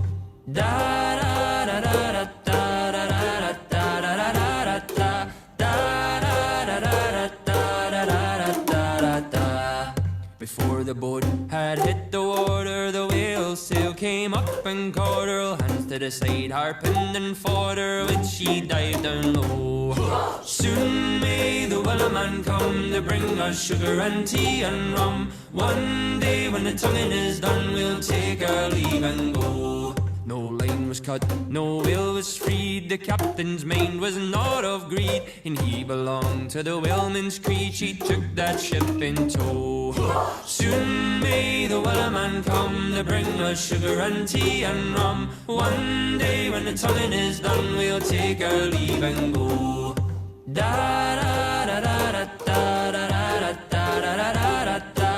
Da da da da da da da da da da da da da. Before the boat had hit the water, the whale's sail came up and caught her. Hands to the side, harping and fought her when she dived down low. Soon may the Wellerman come to bring us sugar and tea and rum. One day when the tonguing is done, we'll take our leave and go. No line was cut, no whale was freed. The captain's mind was not of greed, and he belonged to the whaleman's creed. She took that ship in tow. Soon may the Wellerman come to bring us sugar and tea and rum. One day when the tonguing is done, we'll take our leave and go. Da da da da da da da da da da da da.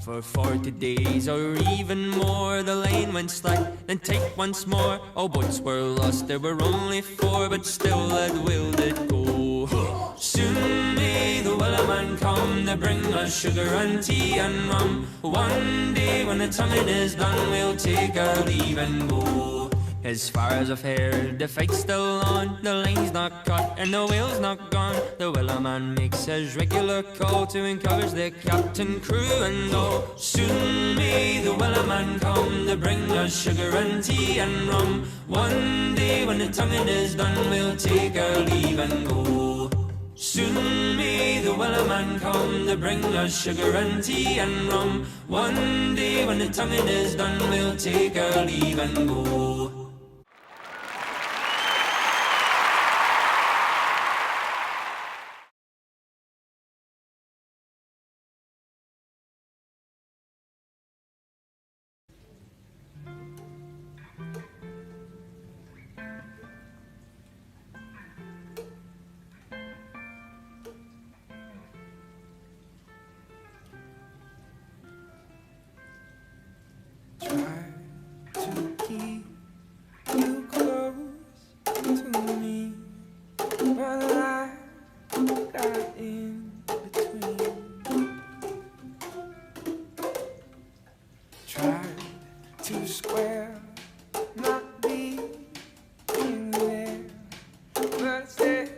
For 40 days or even more, the lane went slack and tight once more. All boats were lost, there were only 4, but still that whale did go. Soon may the Wellerman come to bring us sugar and tea and rum. One day when the tonguing is done, we'll take our leave and go. As far as I've heard, the fight's still on. The line's not cut and the whale's not gone. The Wellerman makes his regular call to encourage the captain, crew and all. Soon may the Wellerman come to bring us sugar and tea and rum. One day when the tonguing is done, we'll take our leave and go. Soon may the Wellerman come to bring us sugar and tea and rum. One day when the tonguing is done, we'll take our leave and go. too square, not being there, but it's there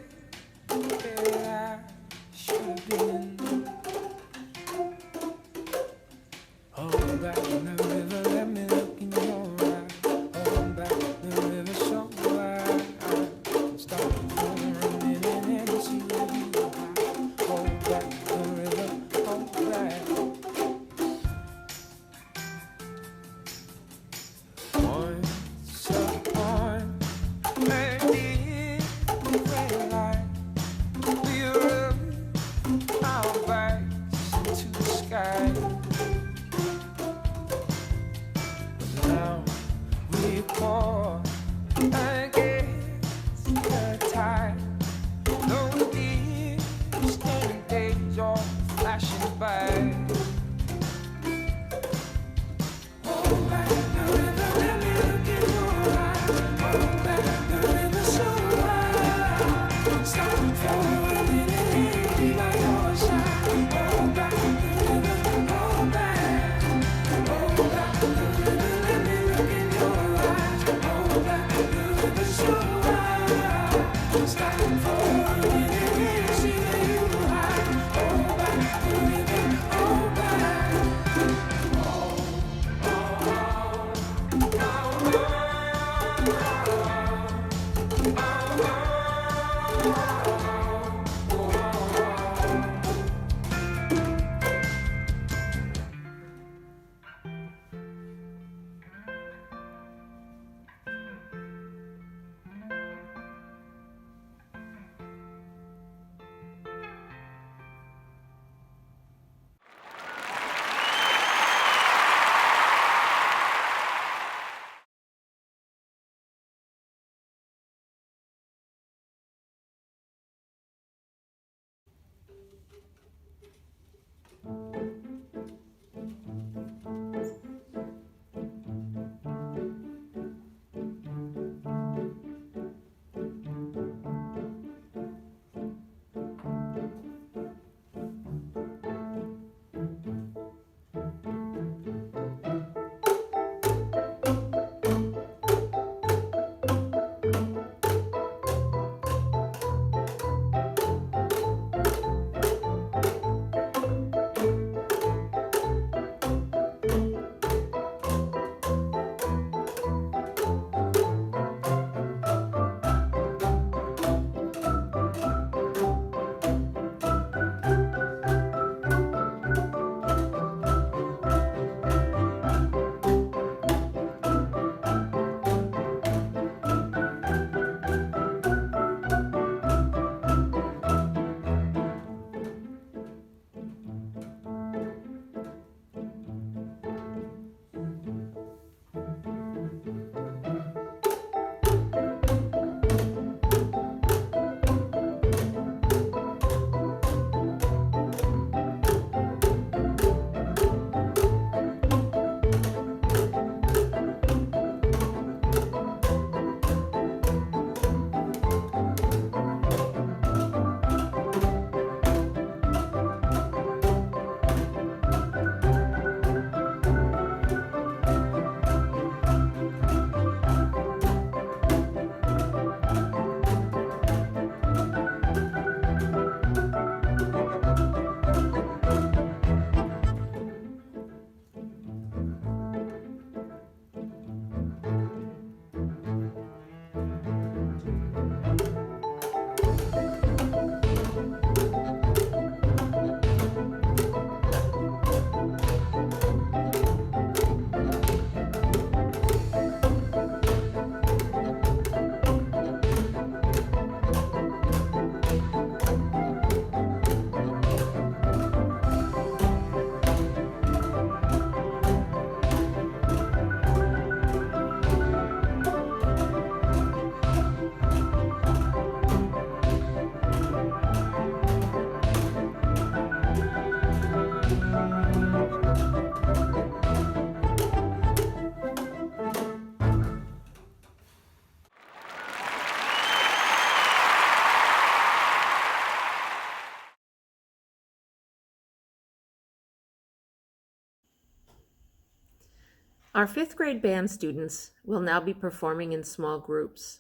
where I should have been. Hold back in the river, let me look in your eyes. Hold back in the river so I stop for a minute and see where you are. Hold back the river, hold back. Once upon a different life, we rubbed our backs into the sky. Now we pour against the tide. Those distant days are flashing by. Hold back the river, let me look in your eyes. Hold back the river so wide. Stop for a minute and be by your side. Hold back the river, hold back. Hold back the river, let me look in your eyes. Hold back the river. Our fifth grade band students will now be performing in small groups.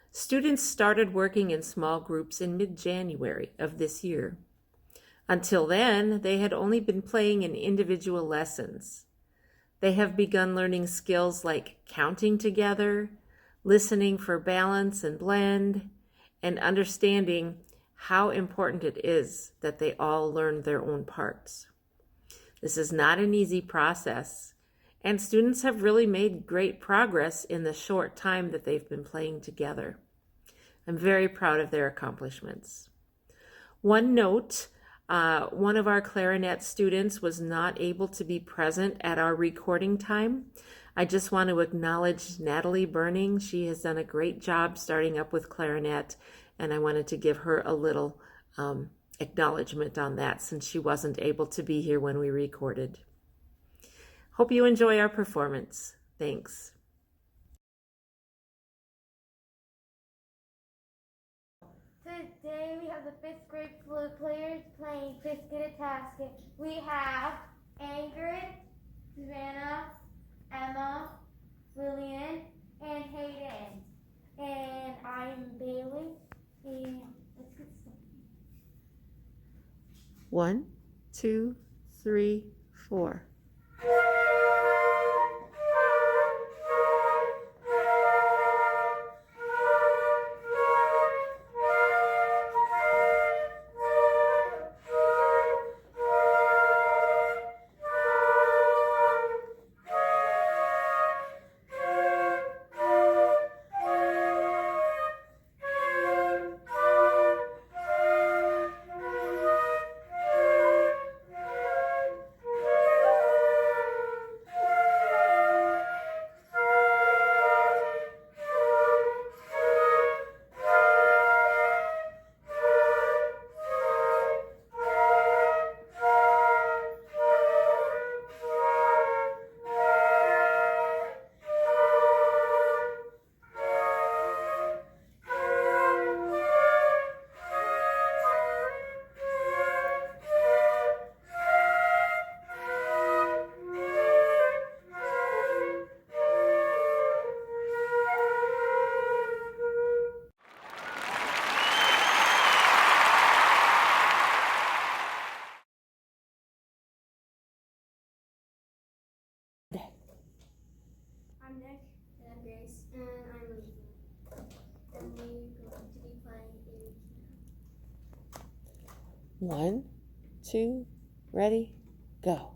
Students started working in small groups in mid-January of this year. Until then, they had only been playing in individual lessons. They have begun learning skills like counting together, listening for balance and blend, and understanding how important it is that they all learn their own parts. This is not an easy process, and students have really made great progress in the short time that they've been playing together. I'm very proud of their accomplishments. One note, one of our clarinet students was not able to be present at our recording time. I just want to acknowledge Natalie Burning. She has done a great job starting up with clarinet, and I wanted to give her a little acknowledgement on that since she wasn't able to be here when we recorded. Hope you enjoy our performance. Thanks. Today we have the fifth grade flute players playing Biscuit a Tasket. We have Ingrid, Savannah, Emma, Lillian, and Hayden. And I'm Bailey. And let's get started. 1, 2, 3, 4. I'm Nick. And I'm Grace. And I'm Luther. And we're going to be playing a 1, 2, ready, go.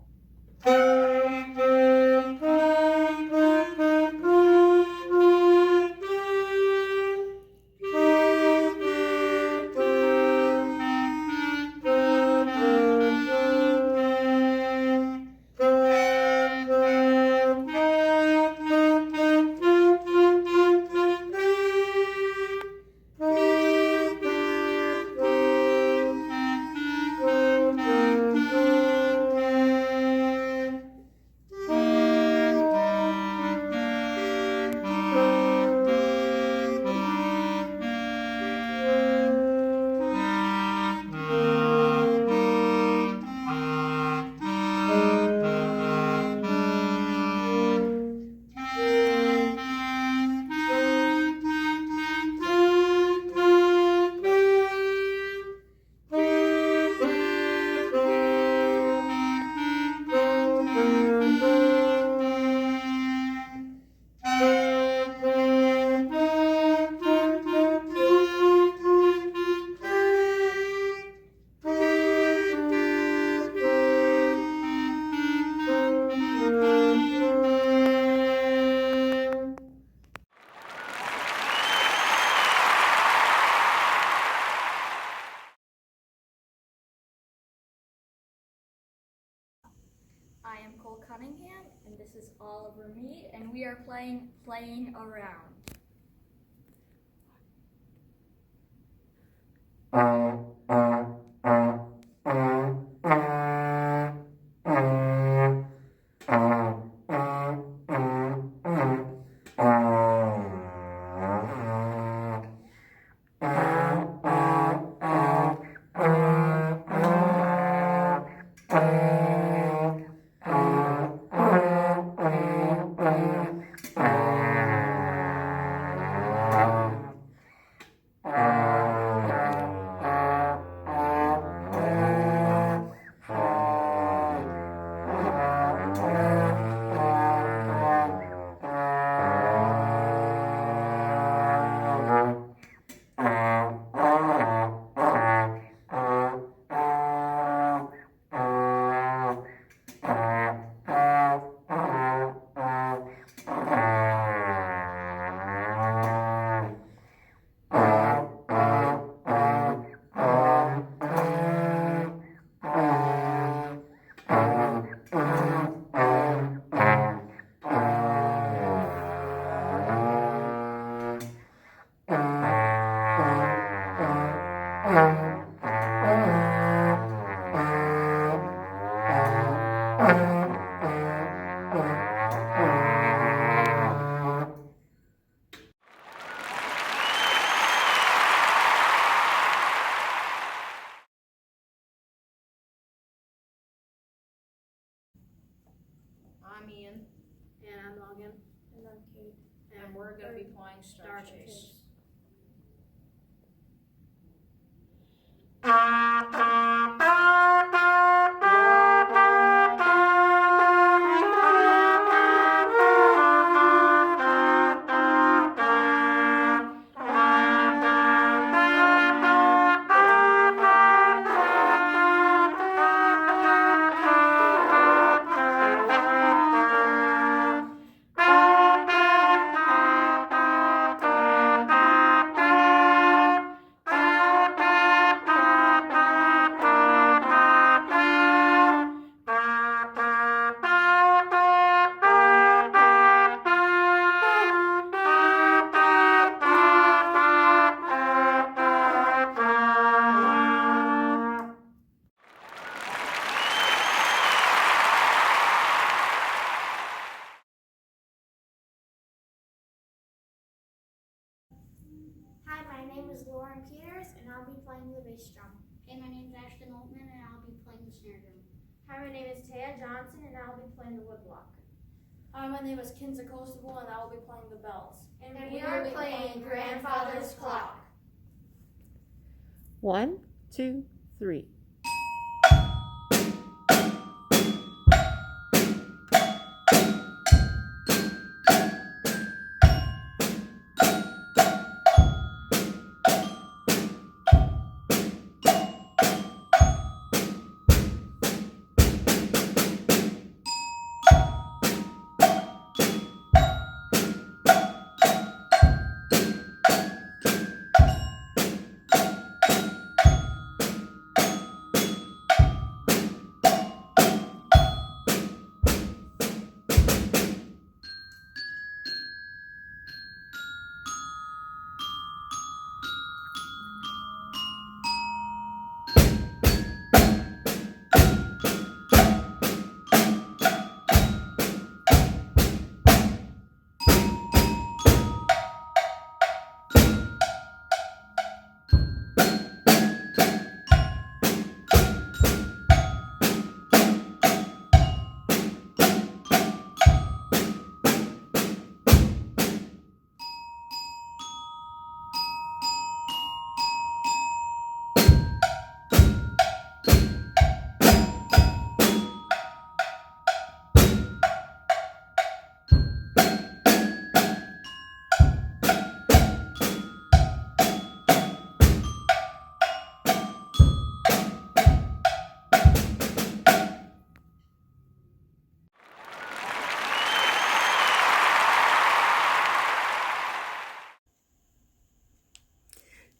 I am Cole Cunningham, and this is Oliver Mead, and we are playing Around. Kate. And we're going to be playing Star Star Chase. Chase. Hi, my name is Lauren Peters, and I'll be playing the bass drum. Hey, my name is Ashton Altman, and I'll be playing the snare drum. Hi, my name is Taya Johnson, and I'll be playing the woodblock. Hi, my name is Kinza Constable, and I will be playing the bells. And we are playing Grandfather's Clock. 1, 2, 3.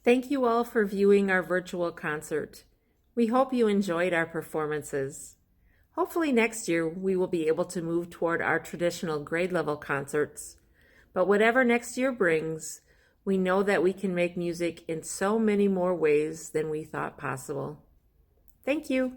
Thank you all for viewing our virtual concert. We hope you enjoyed our performances. Hopefully next year we will be able to move toward our traditional grade level concerts. But whatever next year brings, we know that we can make music in so many more ways than we thought possible. Thank you.